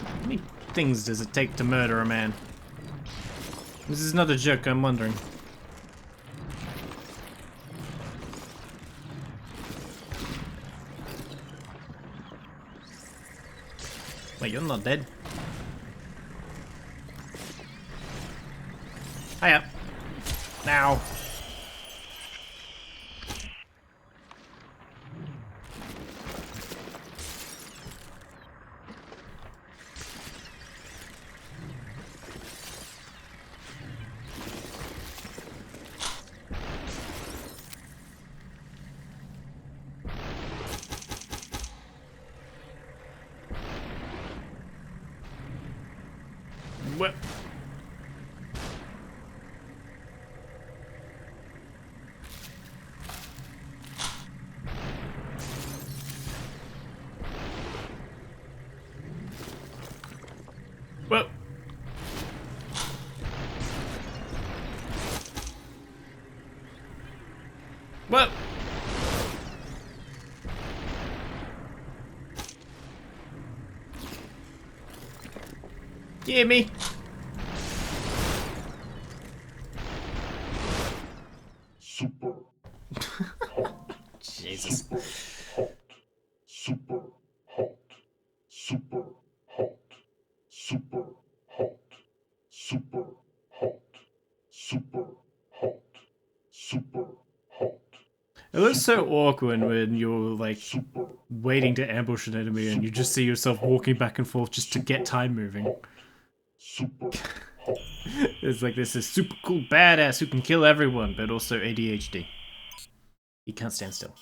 How many things does it take to murder a man? This is not a joke, I'm wondering. Wait, you're not dead? Hiya. Now. What? Well. Well. You hear me? Super hot. Jesus. Super hot. Super hot. Super hot. Super hot. Super hot. Super hot. It looks so awkward when you're like Super waiting to ambush an enemy and you just see yourself walking back and forth just to get time moving. super hot. It's like this is super cool badass who can kill everyone, but also ADHD. He can't stand still.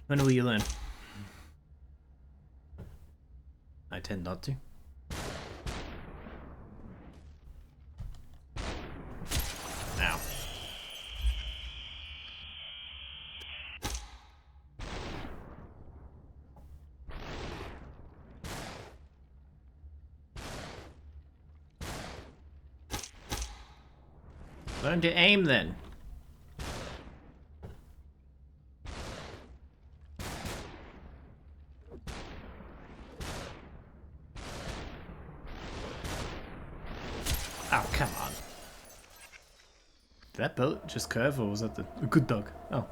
When will you learn? I tend not to. Ow. Learn to aim then. Oh, come on. Did that boat just curve or was that the good dog? Oh.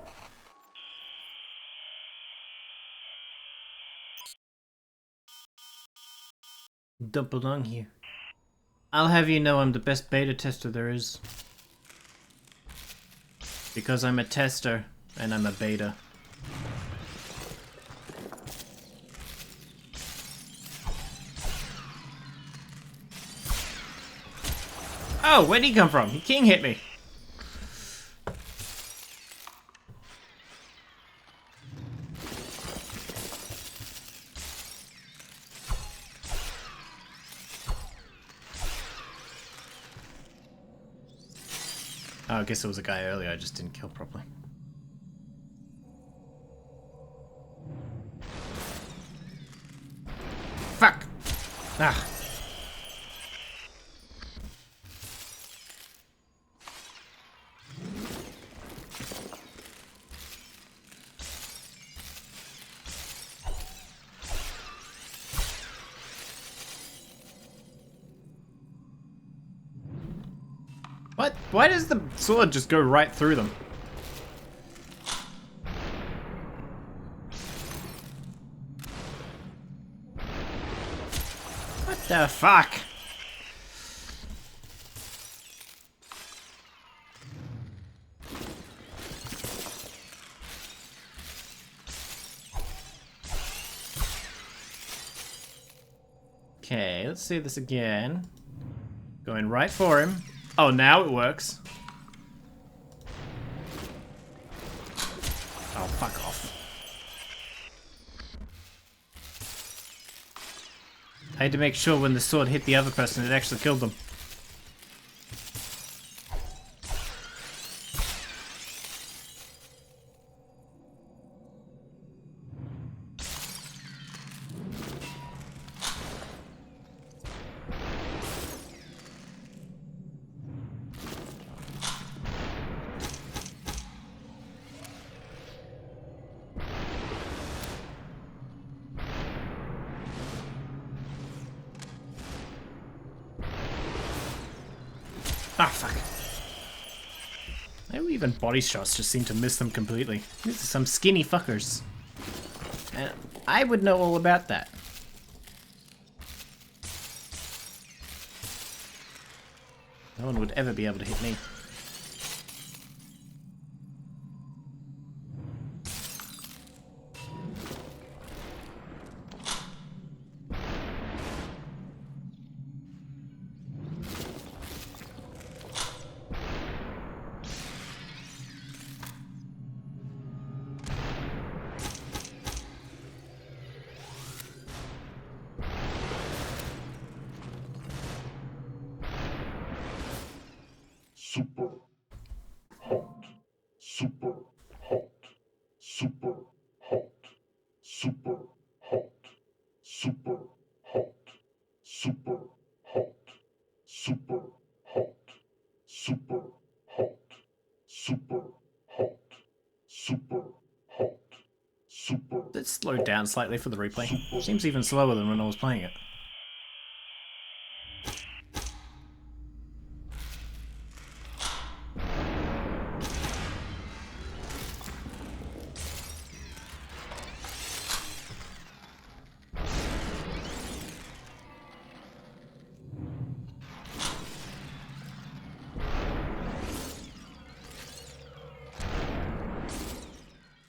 Don't belong here. I'll have you know I'm the best beta tester there is. Because I'm a tester and I'm a beta. Oh, where'd he come from? King hit me. Oh, I guess it was a guy earlier I just didn't kill properly. Fuck! Ah. What? Why does the sword just go right through them? What the fuck? Okay, let's see this again. Going right for him. Oh, now it works. Oh, fuck off. I had to make sure when the sword hit the other person, it actually killed them. Ah, fuck. Maybe even body shots just seem to miss them completely. These are some skinny fuckers. And I would know all about that. No one would ever be able to hit me. Super hot. Super hot. Super hot. Super hot. Super hot. Super hot. Super hot. Super hot. Super hot. Super hot. Super. Let's slow down slightly for the replay. Seems even slower than when I was playing it.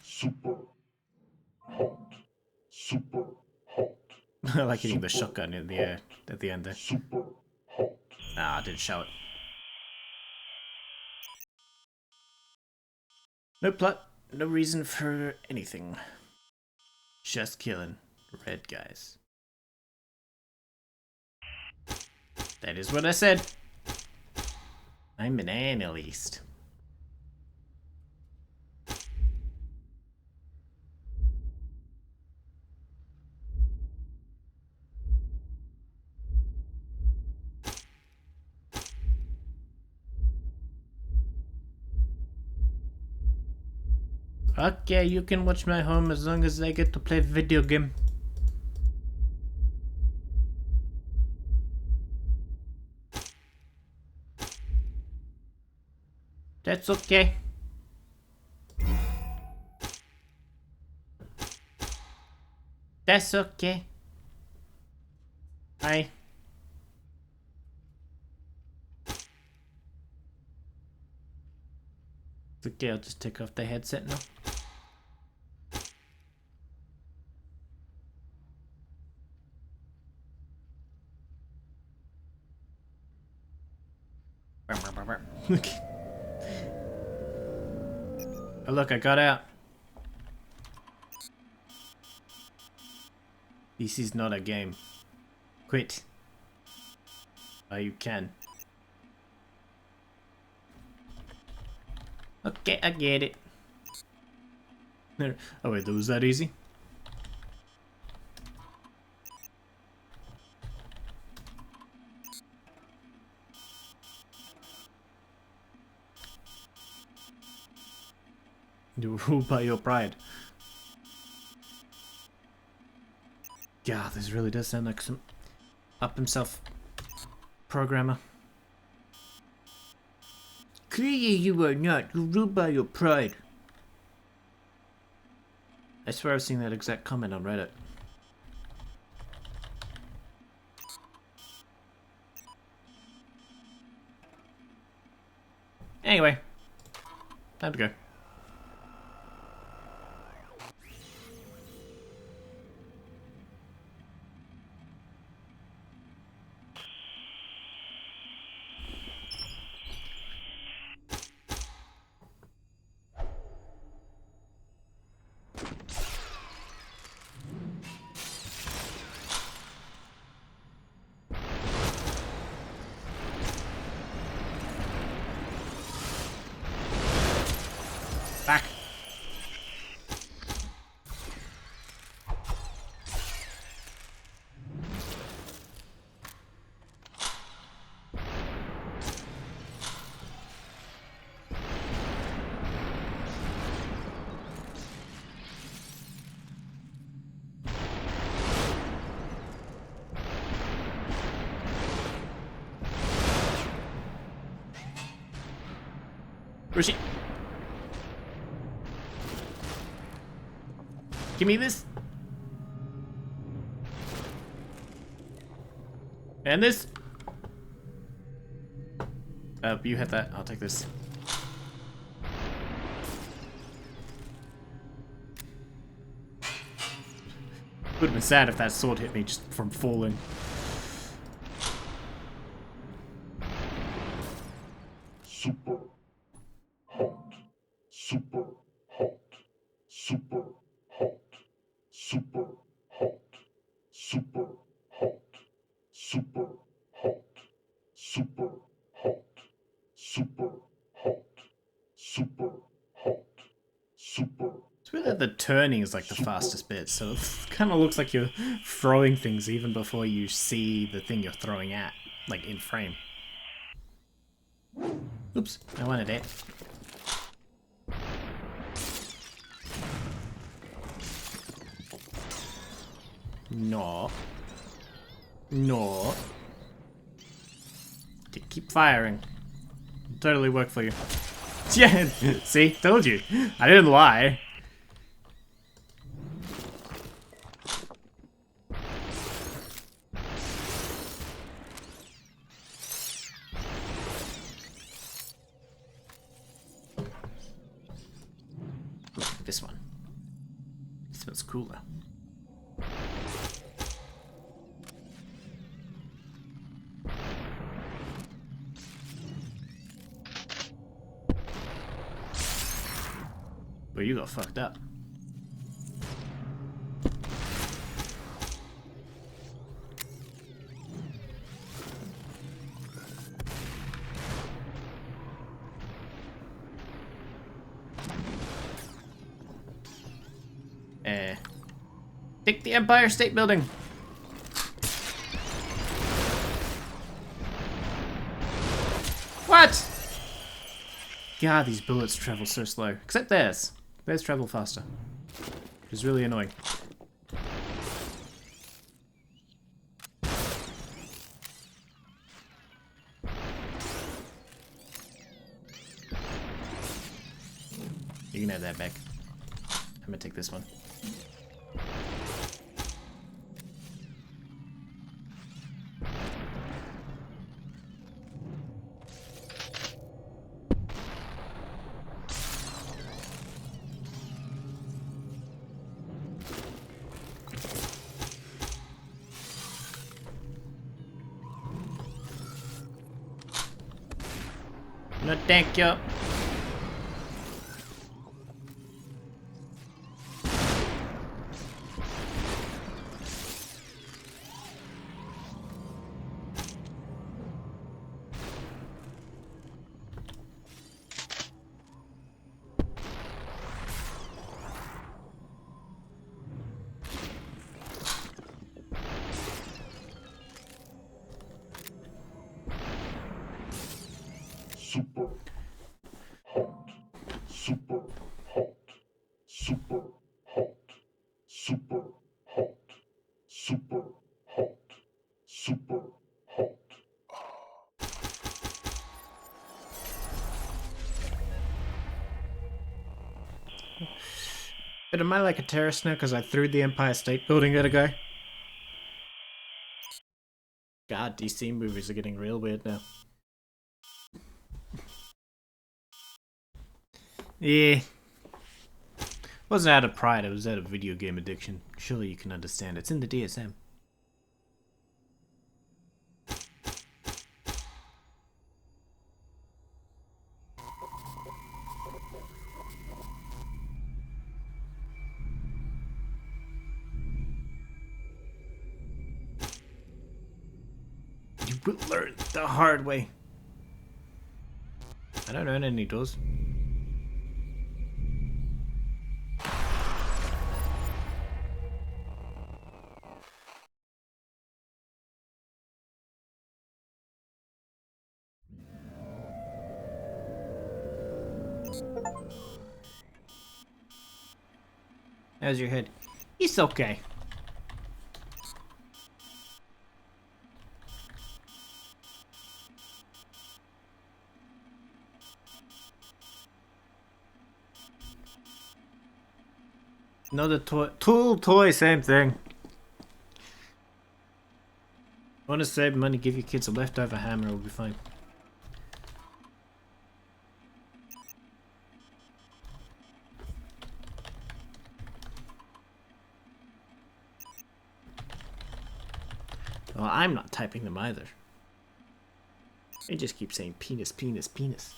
Super hot. Super hot. I like hitting the shotgun in the air at the end there. Super hot. Ah, I didn't show it. No plot, no reason for anything. Just killing red guys. That is what I said. I'm an analyst. Okay, you can watch my home as long as I get to play video game. That's okay. That's okay. Hi. It's okay, I'll just take off the headset now. Oh look, I got out. This is not a game. Quit. Oh, you can. Okay, I get it. Oh wait, that was that easy? You're ruled by your pride. God, this really does sound like some up himself programmer. Clearly you are not. You're ruled by your pride. I swear I've seen that exact comment on Reddit. Anyway, time to go. Where is she? Give me this. And this. You have that. I'll take this. Would have been sad if that sword hit me just from falling. Super hot. Super hot. Super hot. Super hot. Super hot. Super hot. Super hot. Super hot. Super hot. Super. It's weird that the turning is like the fastest bit, so it kind of looks like you're throwing things even before you see the thing you're throwing at, like in frame. Oops, I wanted it. No. No. Keep firing. Totally work for you. Yeah, see? Told you. I didn't lie. This one. This one's cooler. Well, you got fucked up. Take the Empire State Building. What? God, these bullets travel so slow. Except theirs. Theirs travel faster. Which is really annoying. You can have that back. I'm gonna take this one. No, thank you. Super hot. Super hot. Super hot. Super hot. Super hot. Super hot. But am I like a terrorist now because I threw the Empire State Building at a guy? God, DC movies are getting real weird now. Yeah. Wasn't out of pride, it was out of video game addiction. Surely you can understand. It's in the DSM. You will learn the hard way. I don't own any doors. How's your head? It's okay. Another toy. Toy, same thing. Want to save money, give your kids a leftover hammer, it'll be fine. Well, I'm not typing them either. They just keep saying penis, penis, penis.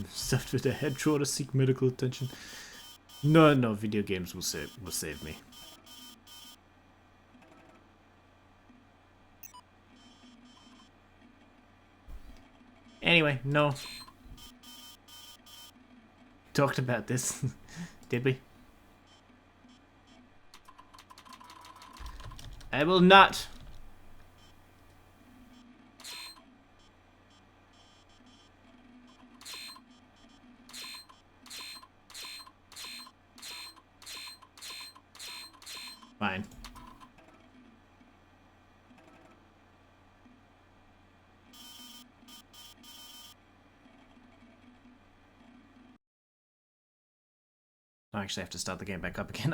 Stuffed with a head drawer to seek medical attention. No, video games will save me. Anyway, no. Talked about this, did we? I will not. Fine. I actually have to start the game back up again.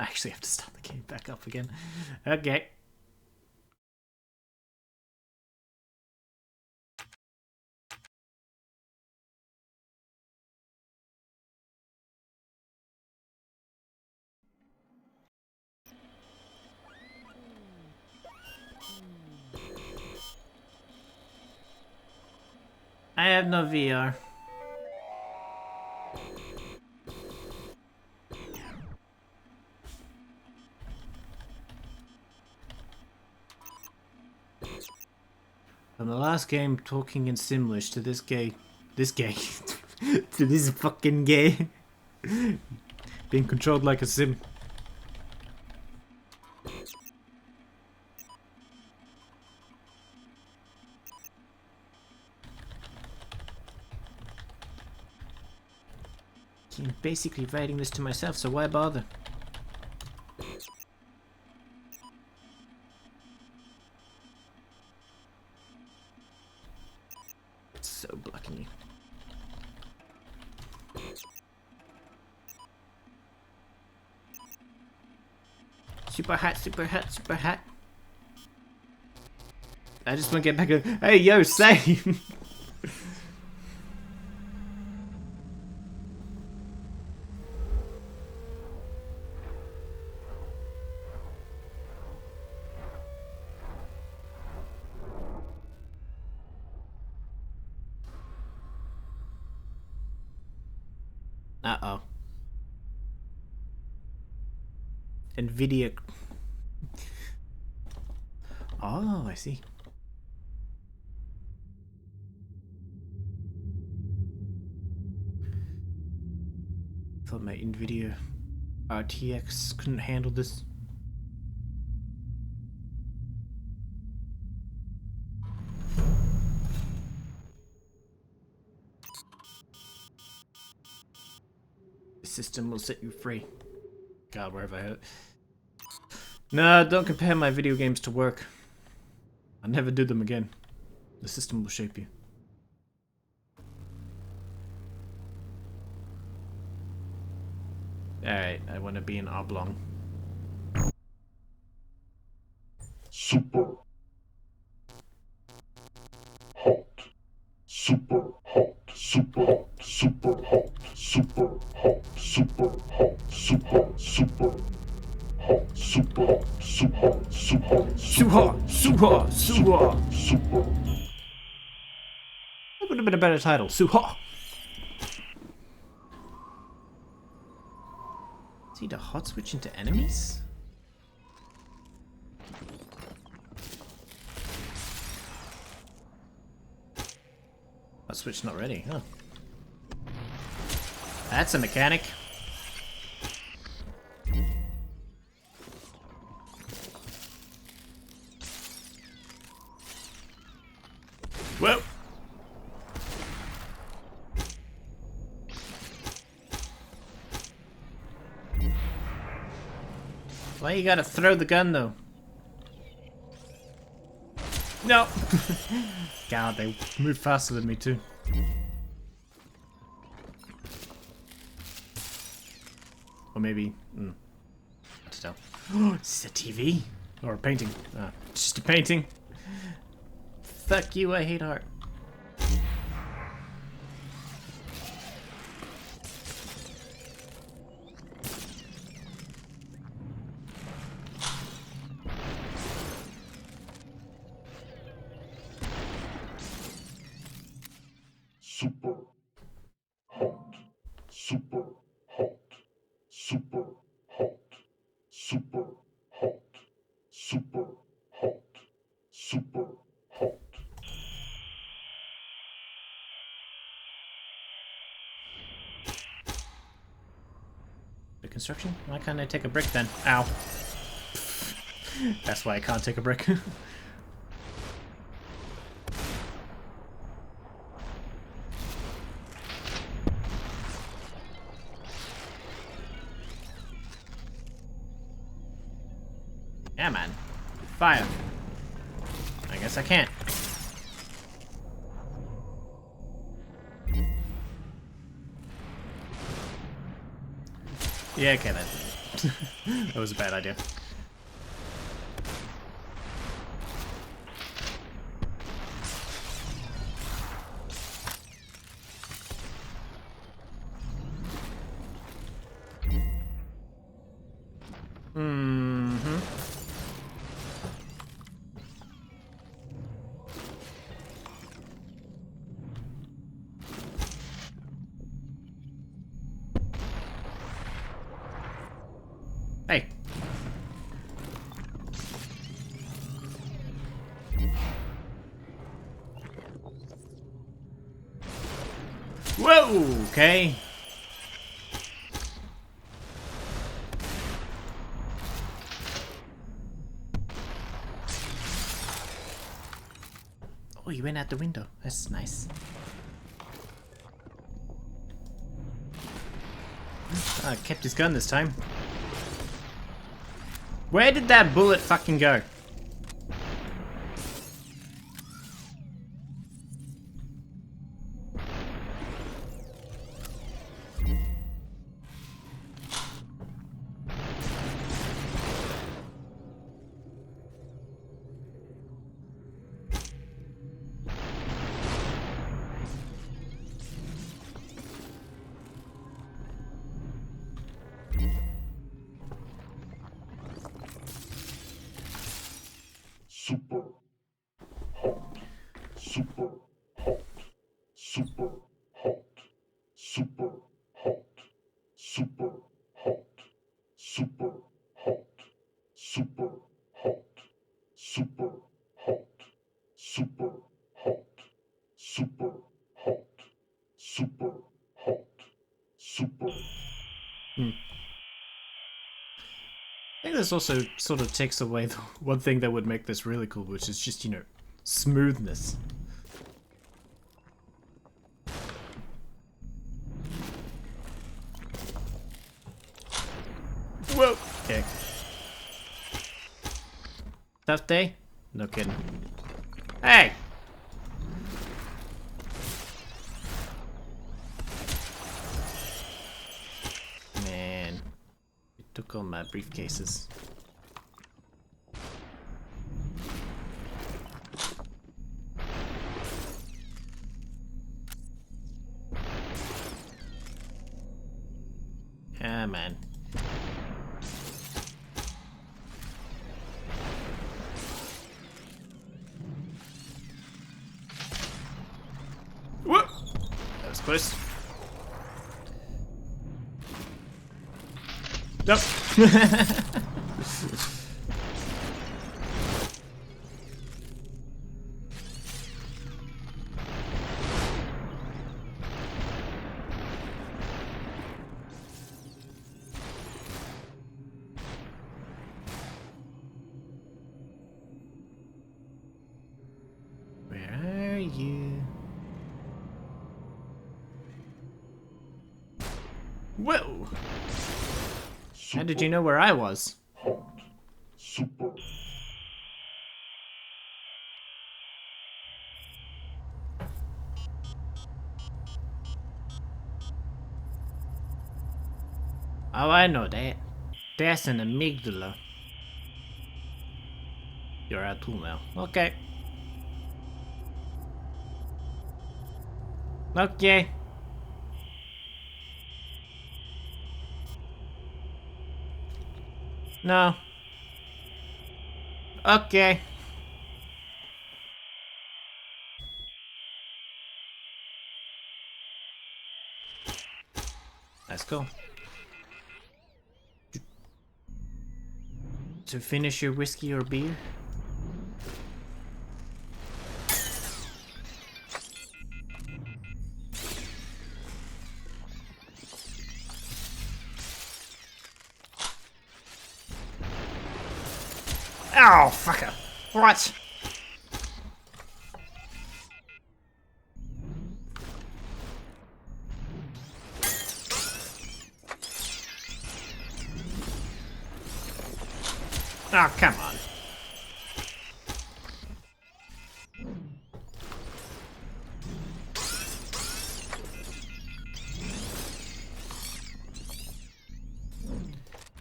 Okay. I have no VR. From the last game, talking in Simlish to this gay, to this fucking gay, being controlled like a sim. I'm basically writing this to myself, so why bother? It's so blocking you. Super hot, super hot, super hot. I just want to get back in. Hey, yo, same! Uh-oh. NVIDIA. Oh, I see. Thought my NVIDIA RTX couldn't handle this. The system will set you free. God, where have I hit? No, don't compare my video games to work. I'll never do them again. The system will shape you. Alright, I want to be an oblong. Super hot. Super hot. Super hot. Super hot. Super hot. Super hot. Super super hot. Super hot. Super super Suha! super super. That would have been a better title. Suha! Is he to hot switch into enemies? Hot switch not ready, huh? That's a mechanic. Whoa! Why you gotta throw the gun though? No! God, they move faster than me too. Or maybe... hard to tell. Oh, is this a TV? Or a painting? Just a painting. Fuck you, I hate art. Super hot. Super hot. Super hot. Super hot. Super hot. Super hot. The construction? Why can't I take a brick then? Ow. That's why I can't take a brick. Yeah, man. Fire. I guess I can't. Yeah, okay then. That was a bad idea. Mm-hmm. Hey. Whoa, okay. Oh, he went out the window. That's nice. Ah, kept his gun this time. Where did that bullet fucking go? Super hot. Super hot. Super hot. Super hot. Super hot. Super hot. Super hot. Super hot. Super hot. Super hot. Super hot. Super. I think this also sort of takes away the one thing that would make this really cool, which is just, you know, smoothness. Whoa! Okay. Tough day? No kidding. Hey! Man. It took all my briefcases. Ah, man. Whoop! That was close. Nope. Where are you? Whoa! How did you know where I was? Hot. Super. Oh, I know that. That's an amygdala. You're at tool now. Okay. Okay. No. Okay. Let's go. To finish your whiskey or beer? Oh, fucker. What? Oh, come on.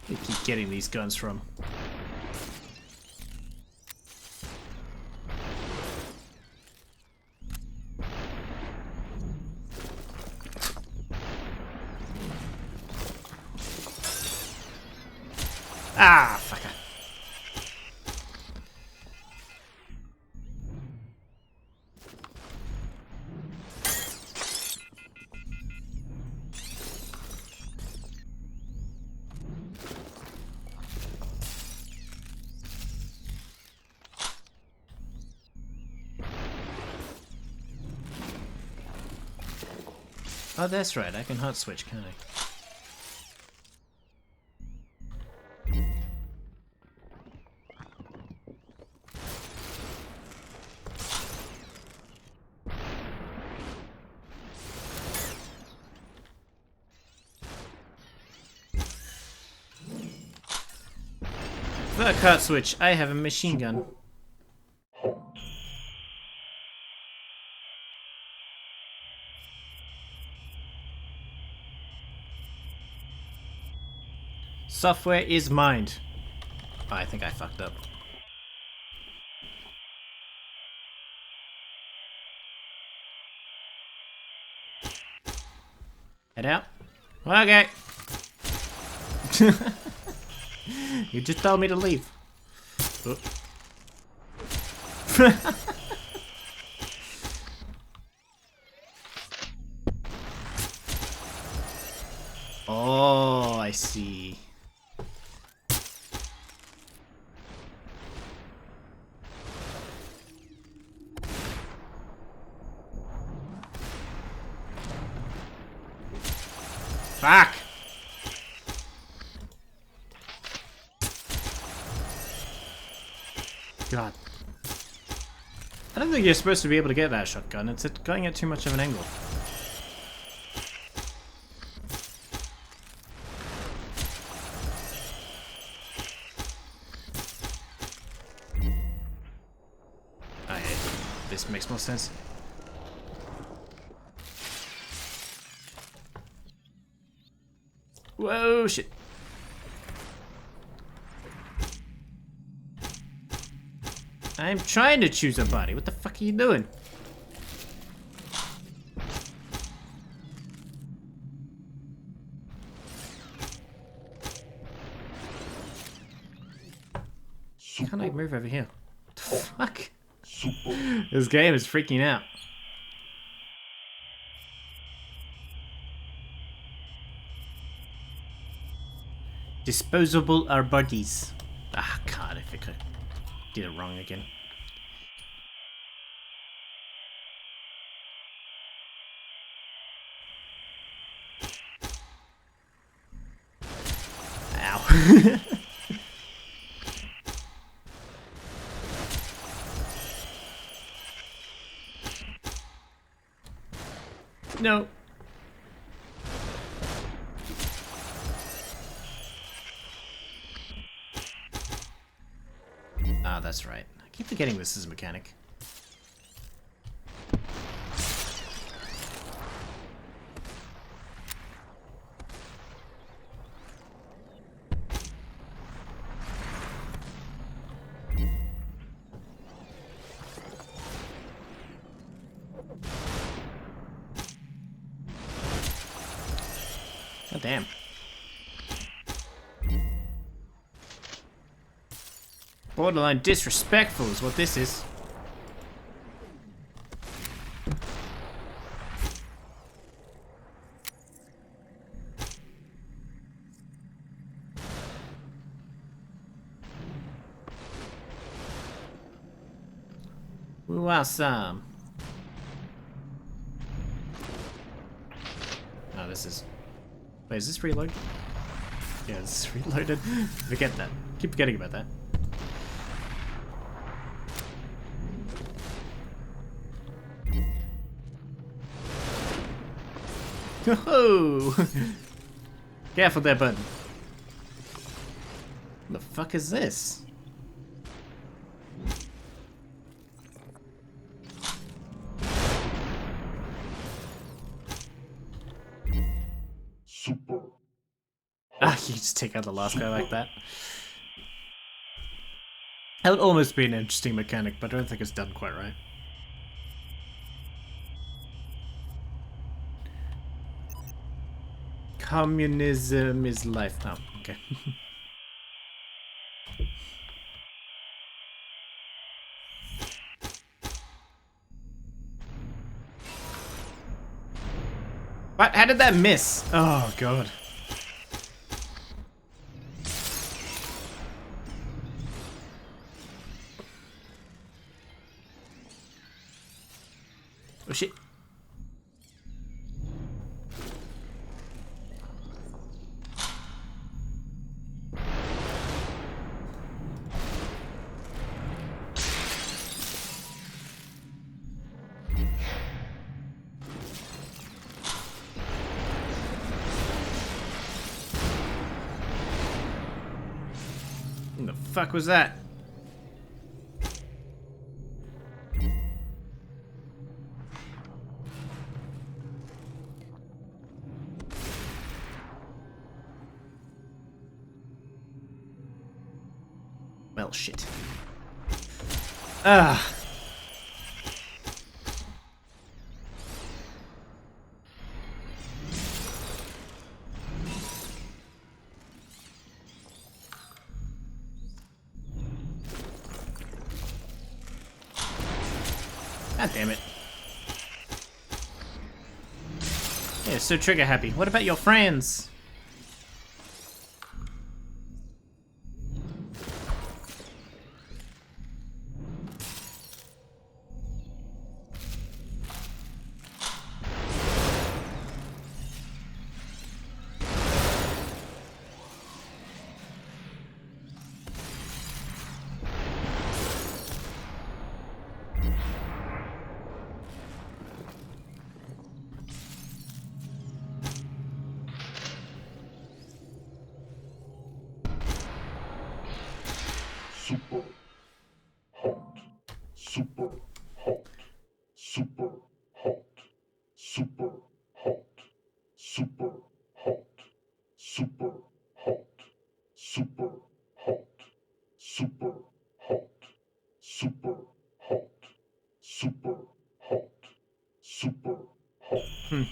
You keep getting these guns from. Ah, fucker. Oh, that's right. I can hot switch, can't I? Fuck hot switch. I have a machine gun. Software is mined. Oh, I think I fucked up. Head out. Okay. You just told me to leave. Oh. Oh, I see. Fuck! God. I don't think you're supposed to be able to get that shotgun. It's going at too much of an angle. Okay, this makes more sense. Whoa, shit. I'm trying to choose a body. What the fuck are you doing? Can't I move over here? What the fuck? This game is freaking out. Disposable our bodies. Ah, God, if I could. Did it wrong again. Ow. No. Ah, that's right. I keep forgetting this is a mechanic. Oh, damn. Borderline disrespectful is what this is. Ooh, awesome. Oh, this is... Wait, is this reload? Yeah, this is reloaded. Forget that. Keep forgetting about that. Oh! Careful there, bud. What the fuck is this? Super. Ah, you just take out the last guy like that. That would almost be an interesting mechanic, but I don't think it's done quite right. Communism is life. Oh, okay. What? How did that miss? Oh, God. Oh, shit. What the fuck was that? Well, shit. Ah. God damn it. Yeah, so trigger happy. What about your friends? Super hot. Super hot. Super hot. Super hot. Super hot. Super hot. Super hot. Super hot. Super hot. Super hot. Super hot.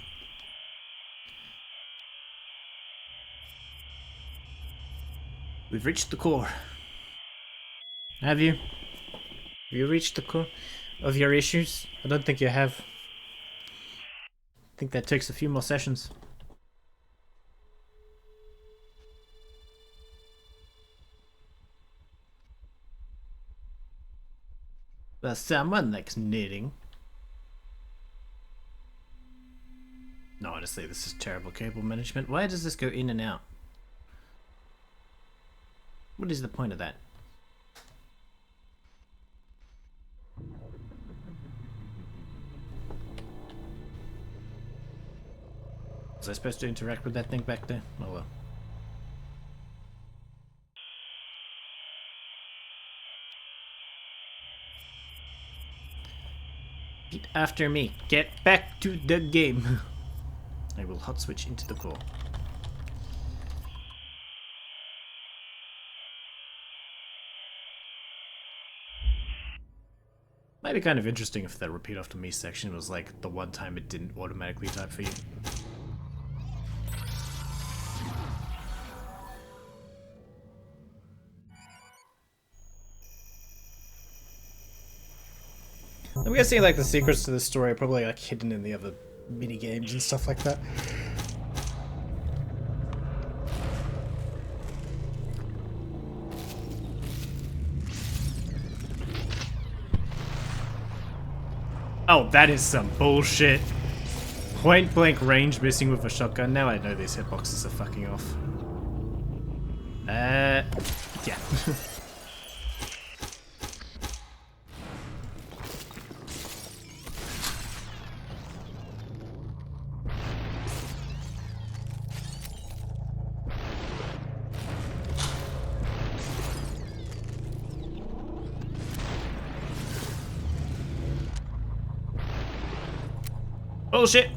We've reached the core. Have you? Have you reached the core of your issues? I don't think you have. I think that takes a few more sessions. Well, someone likes knitting. No, honestly, this is terrible cable management. Why does this go in and out? What is the point of that? Was I supposed to interact with that thing back there? Oh well. Repeat after me. Get back to the game. I will hot switch into the core. Might be kind of interesting if that repeat after me section was like the one time it didn't automatically type for you. I'm guessing like the secrets to this story are probably like hidden in the other mini games and stuff like that. Oh, that is some bullshit. Point blank range missing with a shotgun. Now I know these hitboxes are fucking off. Yeah. Bullshit!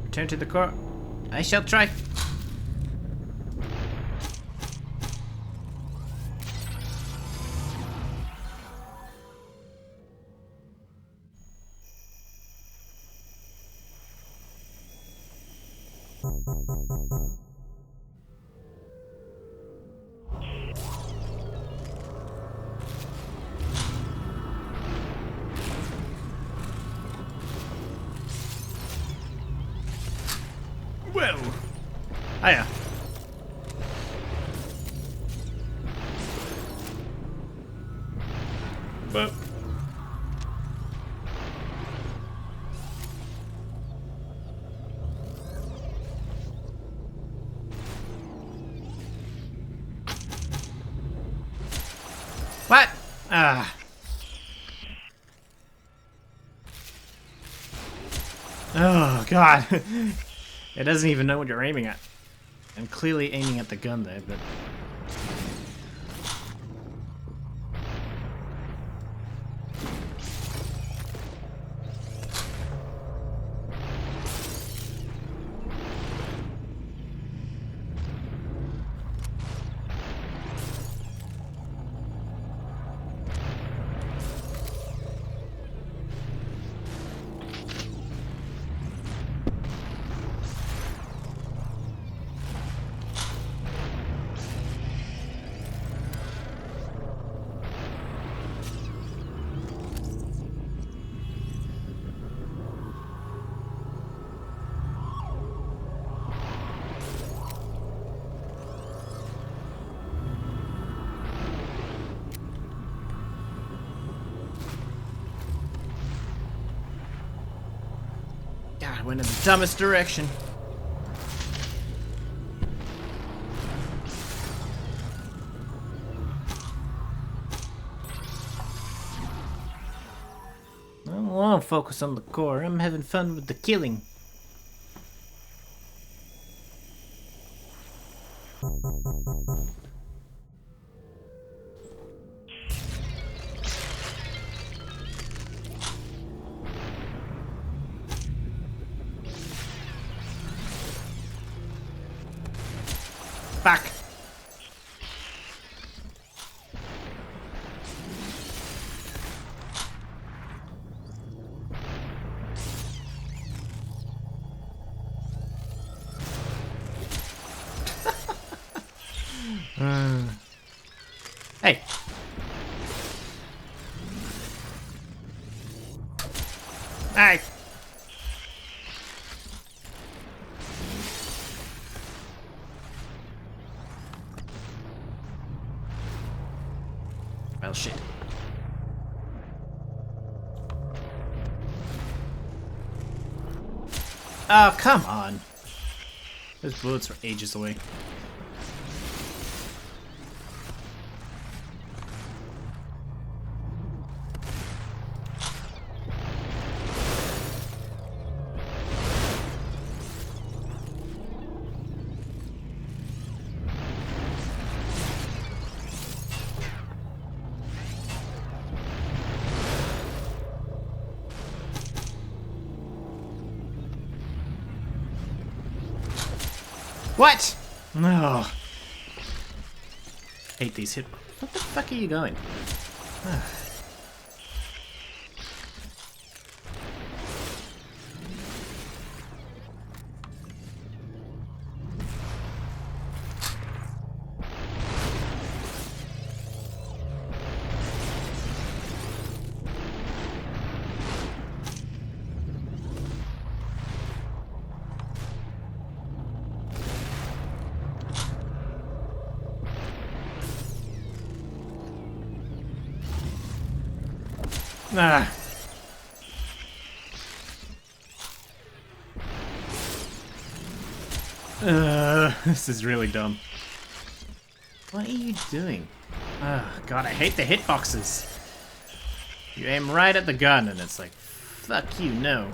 Return to the car. I shall try. Whoa! Hiya. Whoa. What? Ah. Oh, God. It doesn't even know what you're aiming at. I'm clearly aiming at the gun there, but... God, I went in the dumbest direction. I don't want to focus on the core. I'm having fun with the killing. Back. Hey. Hey. Well, shit. Oh, come on. Those bullets are ages away. What? No. Hate these hit. What the fuck are you going? Ah. This is really dumb. What are you doing? Oh, God, I hate the hitboxes. You aim right at the gun and it's like, fuck you, no.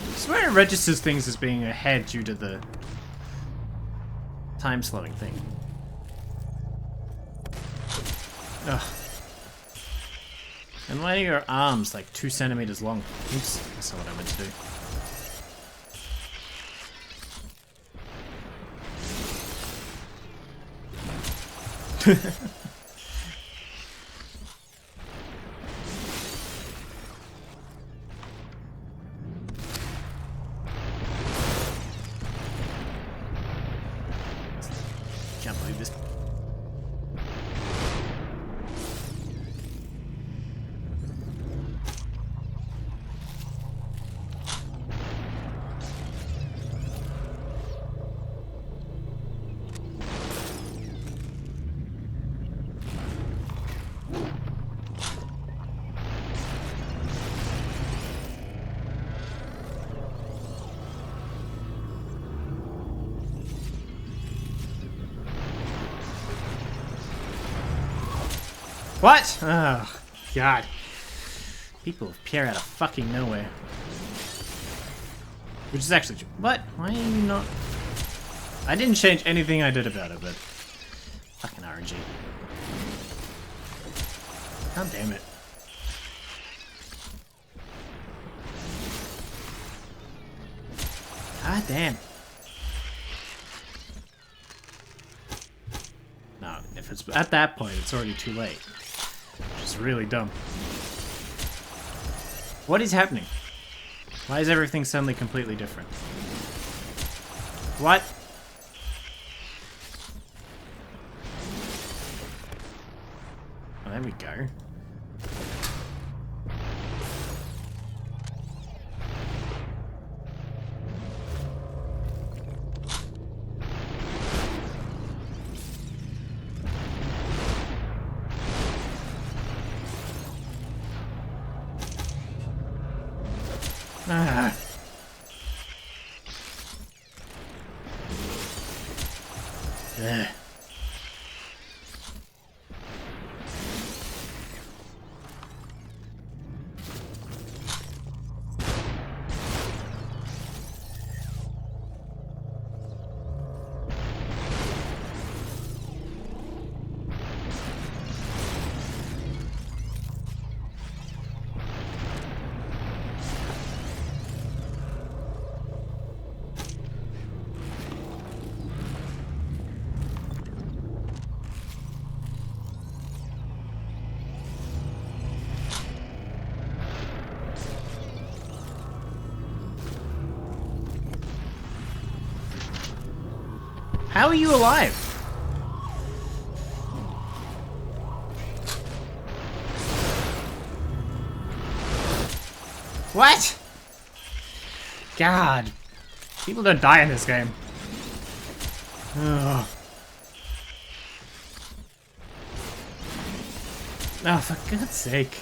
I swear it registers things as being ahead due to the time slowing thing. Ugh. And why are your arms like 2 centimeters long? Oops, that's not what I meant to do. Can't believe this. What? Oh, God. People appear out of fucking nowhere. Which is actually true. What? Why are you not... I didn't change anything I did about it, but... Fucking RNG. God damn it. God damn. No, if it's at that point, it's already too late. Which is really dumb. What is happening? Why is everything suddenly completely different? What? Oh, there we go. Ah. Ugh. How are you alive? What? God. People don't die in this game. Ugh. Oh, for God's sake.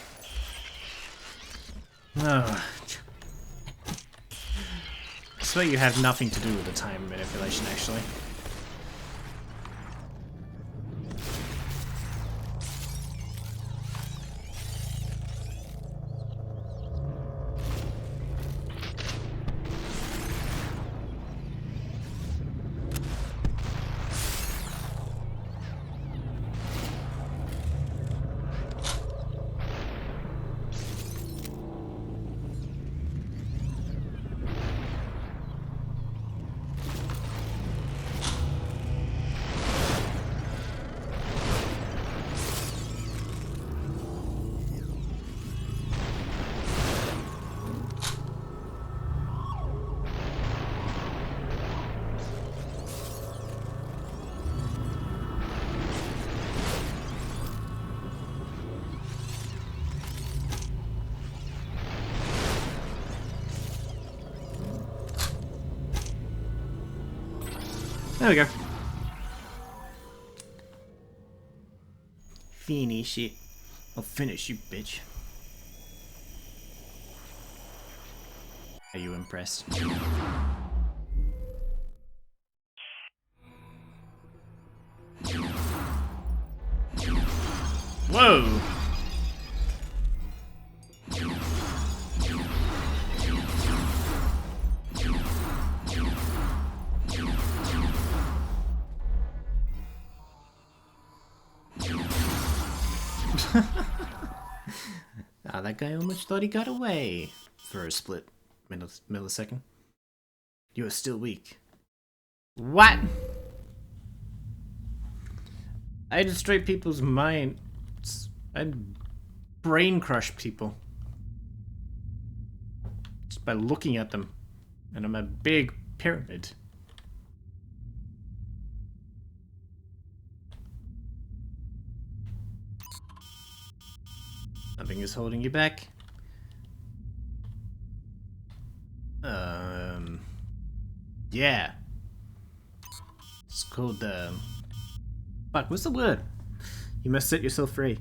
Oh. I swear you have nothing to do with the time manipulation, actually. There we go. Finish it. I'll finish you, bitch. impressed. Whoa! Ah, that guy almost thought he got away for a split millisecond. You are still weak. What? I destroy people's minds. I brain crush people. Just by looking at them. And I'm a big pyramid. Nothing is holding you back. Yeah. It's called, fuck, what's the word? You must set yourself free.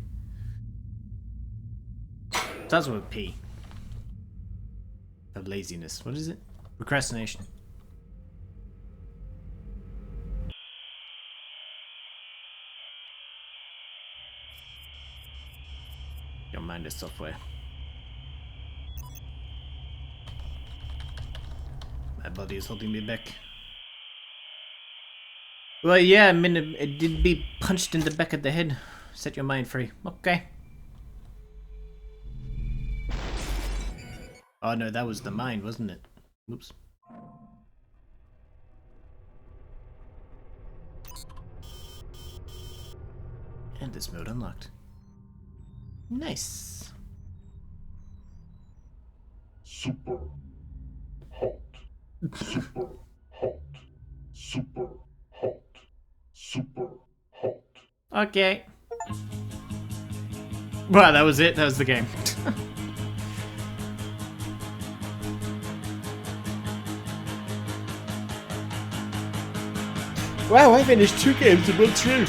Starts with P. Of laziness. What is it? Procrastination. Your mind is software. My body is holding me back. Well, yeah, I mean, it did be punched in the back of the head. Set your mind free. Okay. Oh no, that was the mind, wasn't it? Oops. And this mode unlocked. Nice. Super hot. Super hot. Super hot. Super hot. Okay. Wow, that was it. That was the game. Wow, I finished 2 games in 1 stream.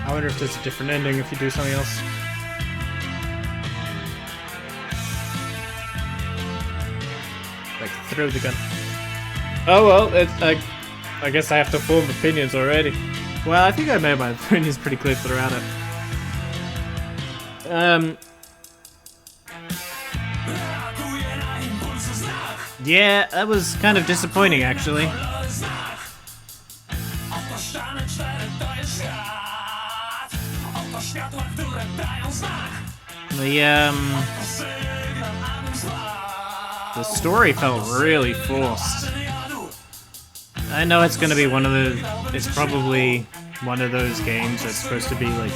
I wonder if there's a different ending if you do something else. Like, throw the gun. Oh well, I guess I have to form opinions already. Well, I think I made my opinions pretty clear throughout it. Yeah, that was kind of disappointing, actually. The story felt really forced. I know it's gonna be it's probably one of those games that's supposed to be like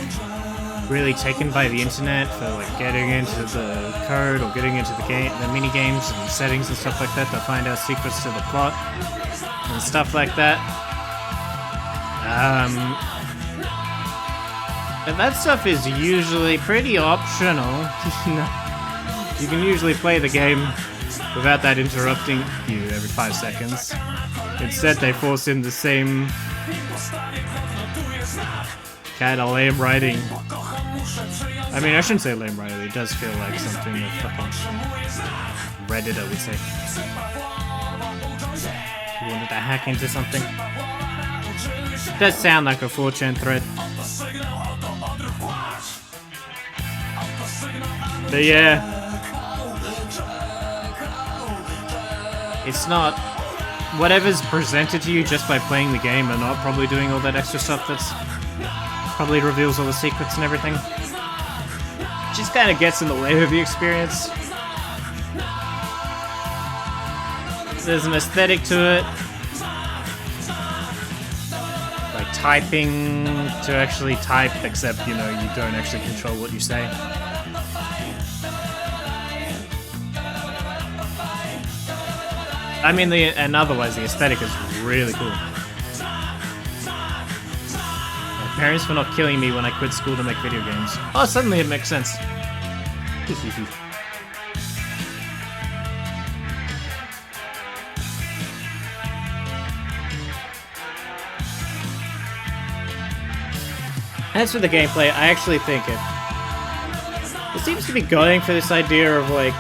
really taken by the internet for like getting into the code or getting into the mini games and settings and stuff like that to find out secrets to the plot and stuff like that. And that stuff is usually pretty optional. You can usually play the game without that interrupting you every 5 seconds. Instead, they force in the same kind of lame writing. I mean, I shouldn't say lame writing. It does feel like something that fucking Reddit, I would say. You wanted to hack into something. It does sound like a 4chan thread. But yeah, it's not whatever's presented to you just by playing the game and not probably doing all that extra stuff that's probably reveals all the secrets and everything. Just kind of gets in the way of the experience. There's an aesthetic to it. Like typing to actually type, except, you know, you don't actually control what you say. I mean, and otherwise the aesthetic is really cool. My parents for not killing me when I quit school to make video games. Oh, suddenly it makes sense. As for the gameplay, I actually think it seems to be going for this idea of like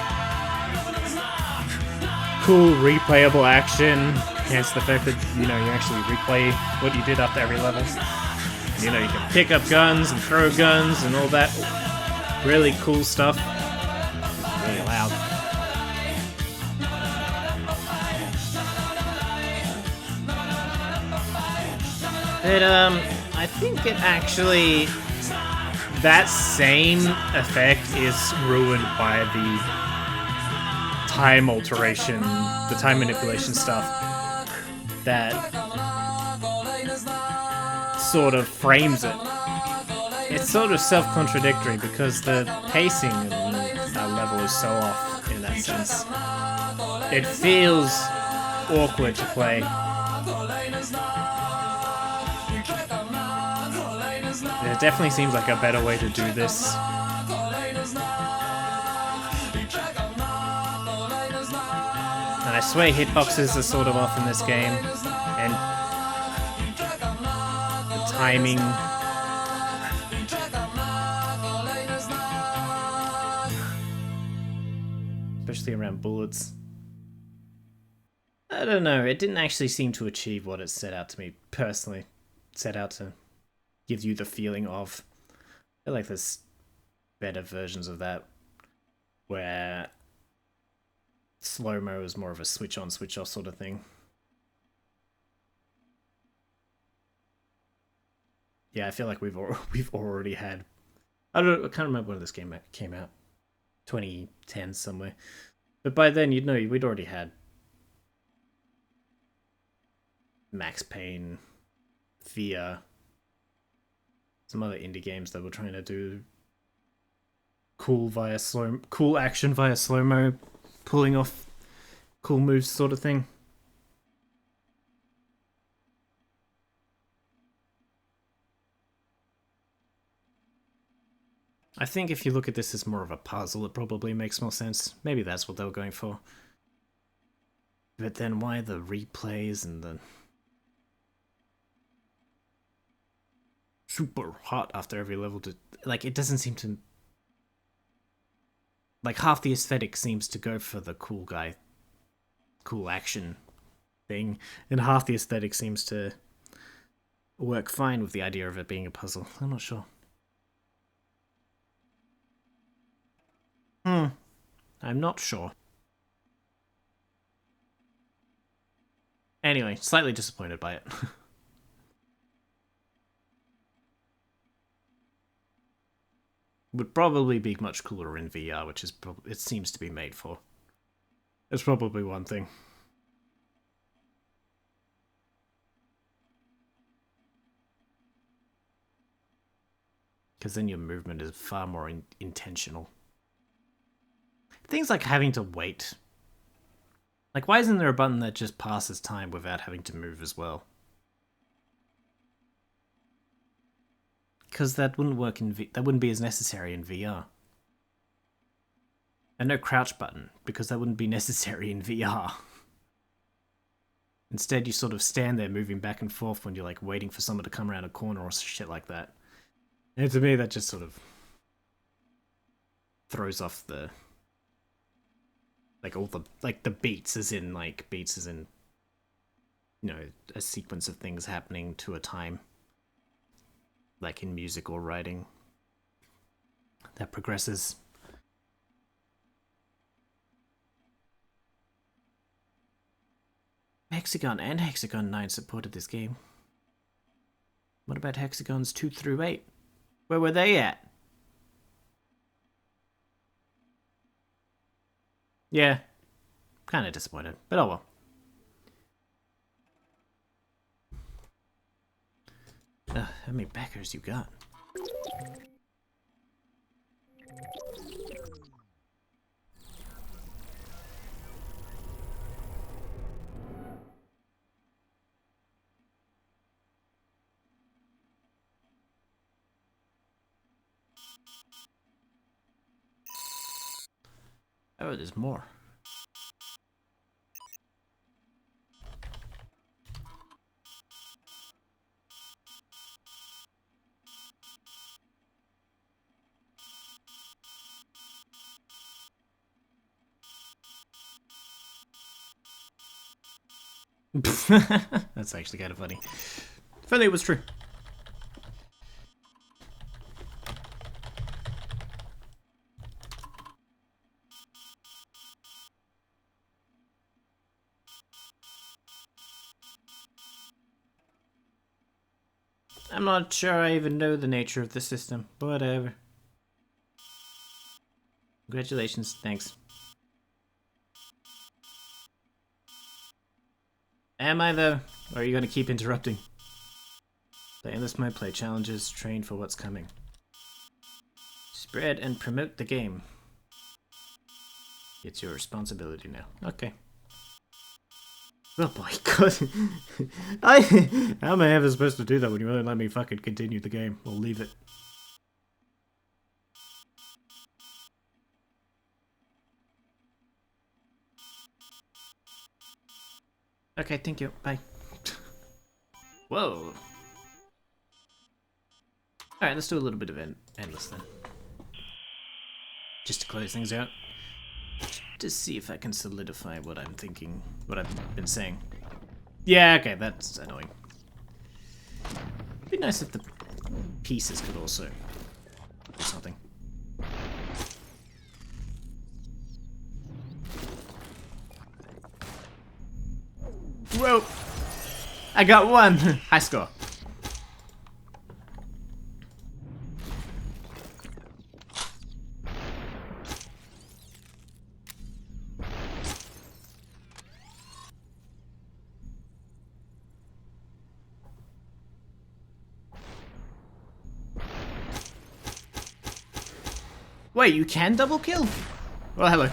cool replayable action, hence the fact that, you know, you actually replay what you did after every level. And, you know, you can pick up guns and throw guns and all that really cool stuff. Really loud. But I think it actually, that same effect is ruined by the time alteration, the time manipulation stuff that sort of frames it. It's sort of self-contradictory because the pacing in that level is so off in that sense. It feels awkward to play. It definitely seems like a better way to do this. And I swear hitboxes are sort of off in this game, and the timing. Especially around bullets. I don't know, it didn't actually seem to achieve what it set out to me, personally. It set out to give you the feeling of. I feel like there's better versions of that, where slow-mo is more of a switch-on, switch-off sort of thing. Yeah, I feel like we've already had. I can't remember when this game came out. 2010 somewhere. But by then, you'd know we'd already had Max Payne, Fear, some other indie games that were trying to do cool action via slow-mo, pulling off cool moves sort of thing. I think if you look at this as more of a puzzle, it probably makes more sense. Maybe that's what they were going for. But then why the replays and the super hot after every level to, like, it doesn't seem to, like, half the aesthetic seems to go for the cool guy, cool action thing, and half the aesthetic seems to work fine with the idea of it being a puzzle. I'm not sure. I'm not sure. Anyway, slightly disappointed by it. Would probably be much cooler in VR, which is it seems to be made for. It's probably one thing. Because then your movement is far more intentional. Things like having to wait. Like, why isn't there a button that just passes time without having to move as well? Because that wouldn't work that wouldn't be as necessary in VR. And no crouch button, because that wouldn't be necessary in VR. Instead, you sort of stand there moving back and forth when you're like waiting for someone to come around a corner or shit like that. And to me, that just sort of throws off the, like, all the, like, the beats as in, you know, a sequence of things happening to a time. Like in music or writing. That progresses. Hexagon and Hexagon 9 supported this game. What about Hexagons 2 through 8? Where were they at? Yeah, kind of disappointed, but oh well. How many backers you got? Oh, there's more. That's actually kind of funny. If only it was true. I'm not sure I even know the nature of the system. Whatever. Congratulations. Thanks. Am I though? Or are you going to keep interrupting? The endless mode play challenges, train for what's coming. Spread and promote the game. It's your responsibility now. Okay. Oh my god. How am I ever supposed to do that when you won't let me fucking continue the game? Or leave it? Okay, thank you. Bye. Whoa. Alright, let's do a little bit of endless then. Just to close things out. To see if I can solidify what I'm thinking, what I've been saying. Yeah, okay, that's annoying. It'd be nice if the pieces could also do something. Whoa! I got one! High score. Wait, you can double kill? Well, hello.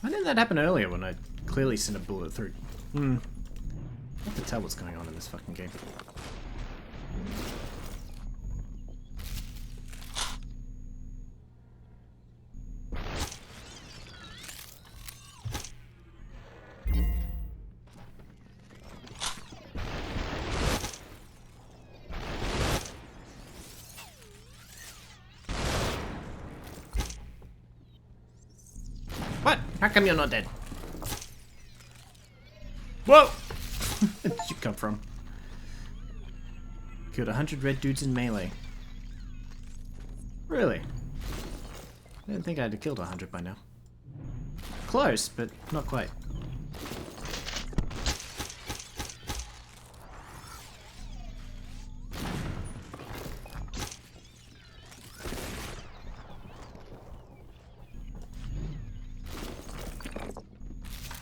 Why didn't that happen earlier when I clearly sent a bullet through? I have to tell what's going on in this fucking game. What? How come you're not dead? Whoa! Where did you come from? Killed 100 red dudes in melee. Really? I didn't think I'd have killed 100 by now. Close, but not quite.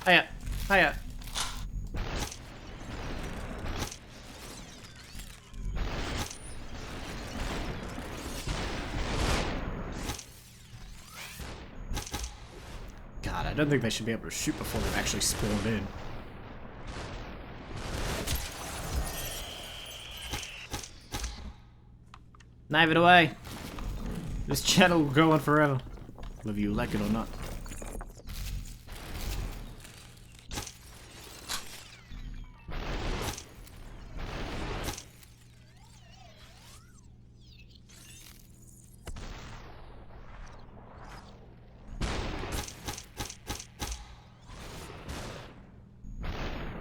Hiya! Hiya! God, I don't think they should be able to shoot before they've actually spawned in. Knife it away! This channel will go on forever, whether you like it or not.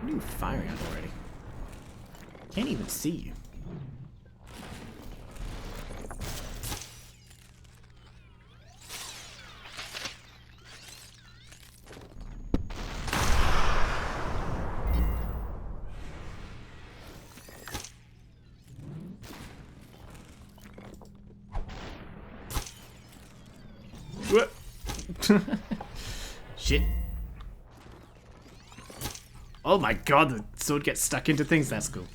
What are you firing at already? Can't even see you. What? Shit. Oh my god, the sword gets stuck into things, that's cool.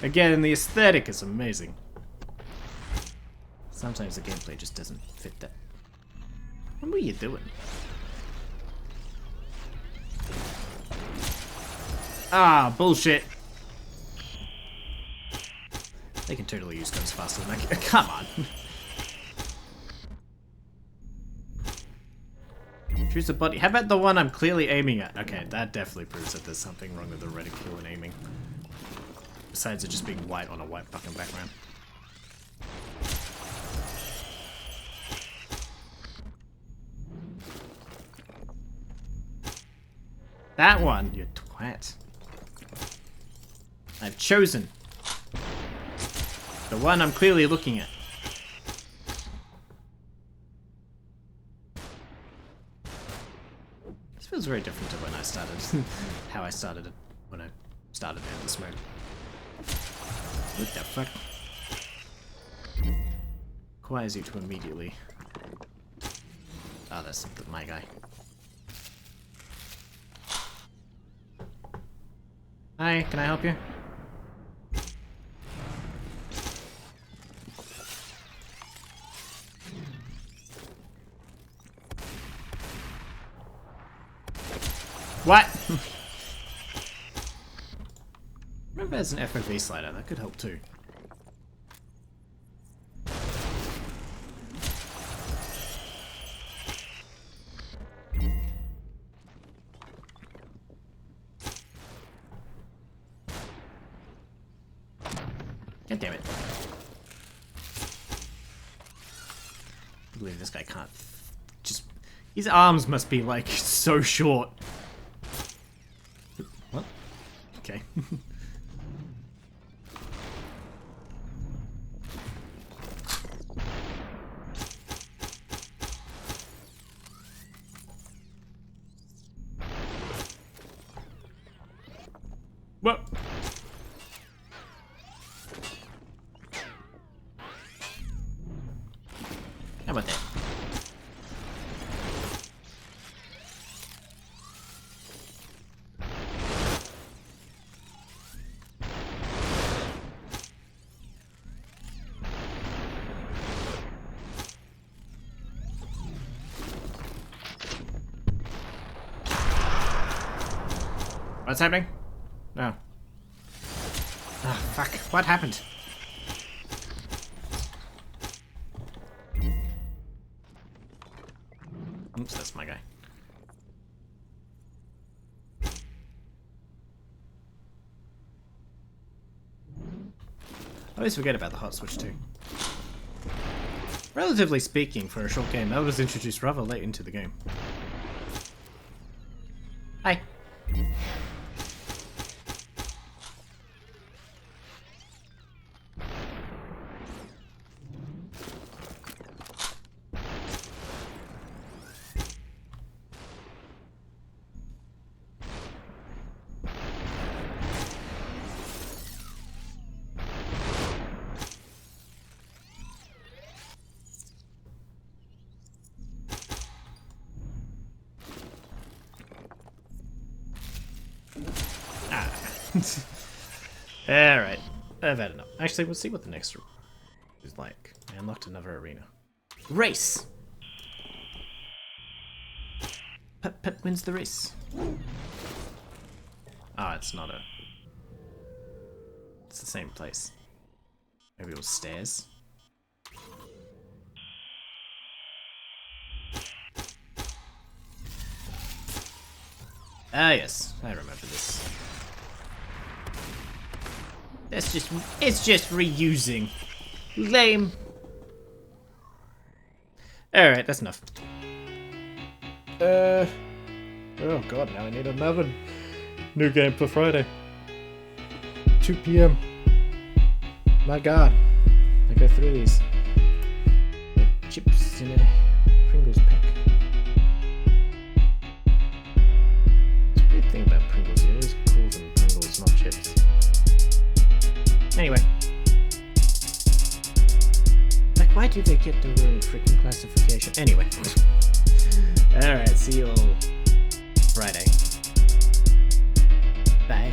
Again, the aesthetic is amazing. Sometimes the gameplay just doesn't fit that. What were you doing? Ah, bullshit. They can totally use guns faster than I can. Come on. Choose a body. How about the one I'm clearly aiming at? Okay, that definitely proves that there's something wrong with the reticule and aiming. Besides it just being white on a white fucking background. That one, you twat. I've chosen the one I'm clearly looking at. This feels very different to when I started. How I started it when I started Endless Mode. What the fuck? Requires you to immediately. Oh, that's my guy. Hi, can I help you? What? Remember there's an FOV slider, that could help too. God damn it. I believe this guy can't just... His arms must be like so short. What? Okay. What? How about that? What's happening? No. Ah, fuck. What happened? Oops, that's my guy. I always forget about the hot switch too. Relatively speaking, for a short game, that was introduced rather late into the game. Hi. Alright, I've had enough. Actually, we'll see what the next is like. I unlocked another arena. Race! Pet wins the race. Ah, it's not a... It's the same place. Maybe it was stairs? Ah yes, I remember this. It's just reusing. Lame. Alright, that's enough. Oh god, now I need another new game for Friday. 2 PM. My god. I go through these. Like chips in a Pringles pack. It's a weird thing about Pringles, you always call them Pringles, not chips. Anyway. Like, why do they get the wrong freaking classification? Anyway. Alright, see you all Friday. Bye.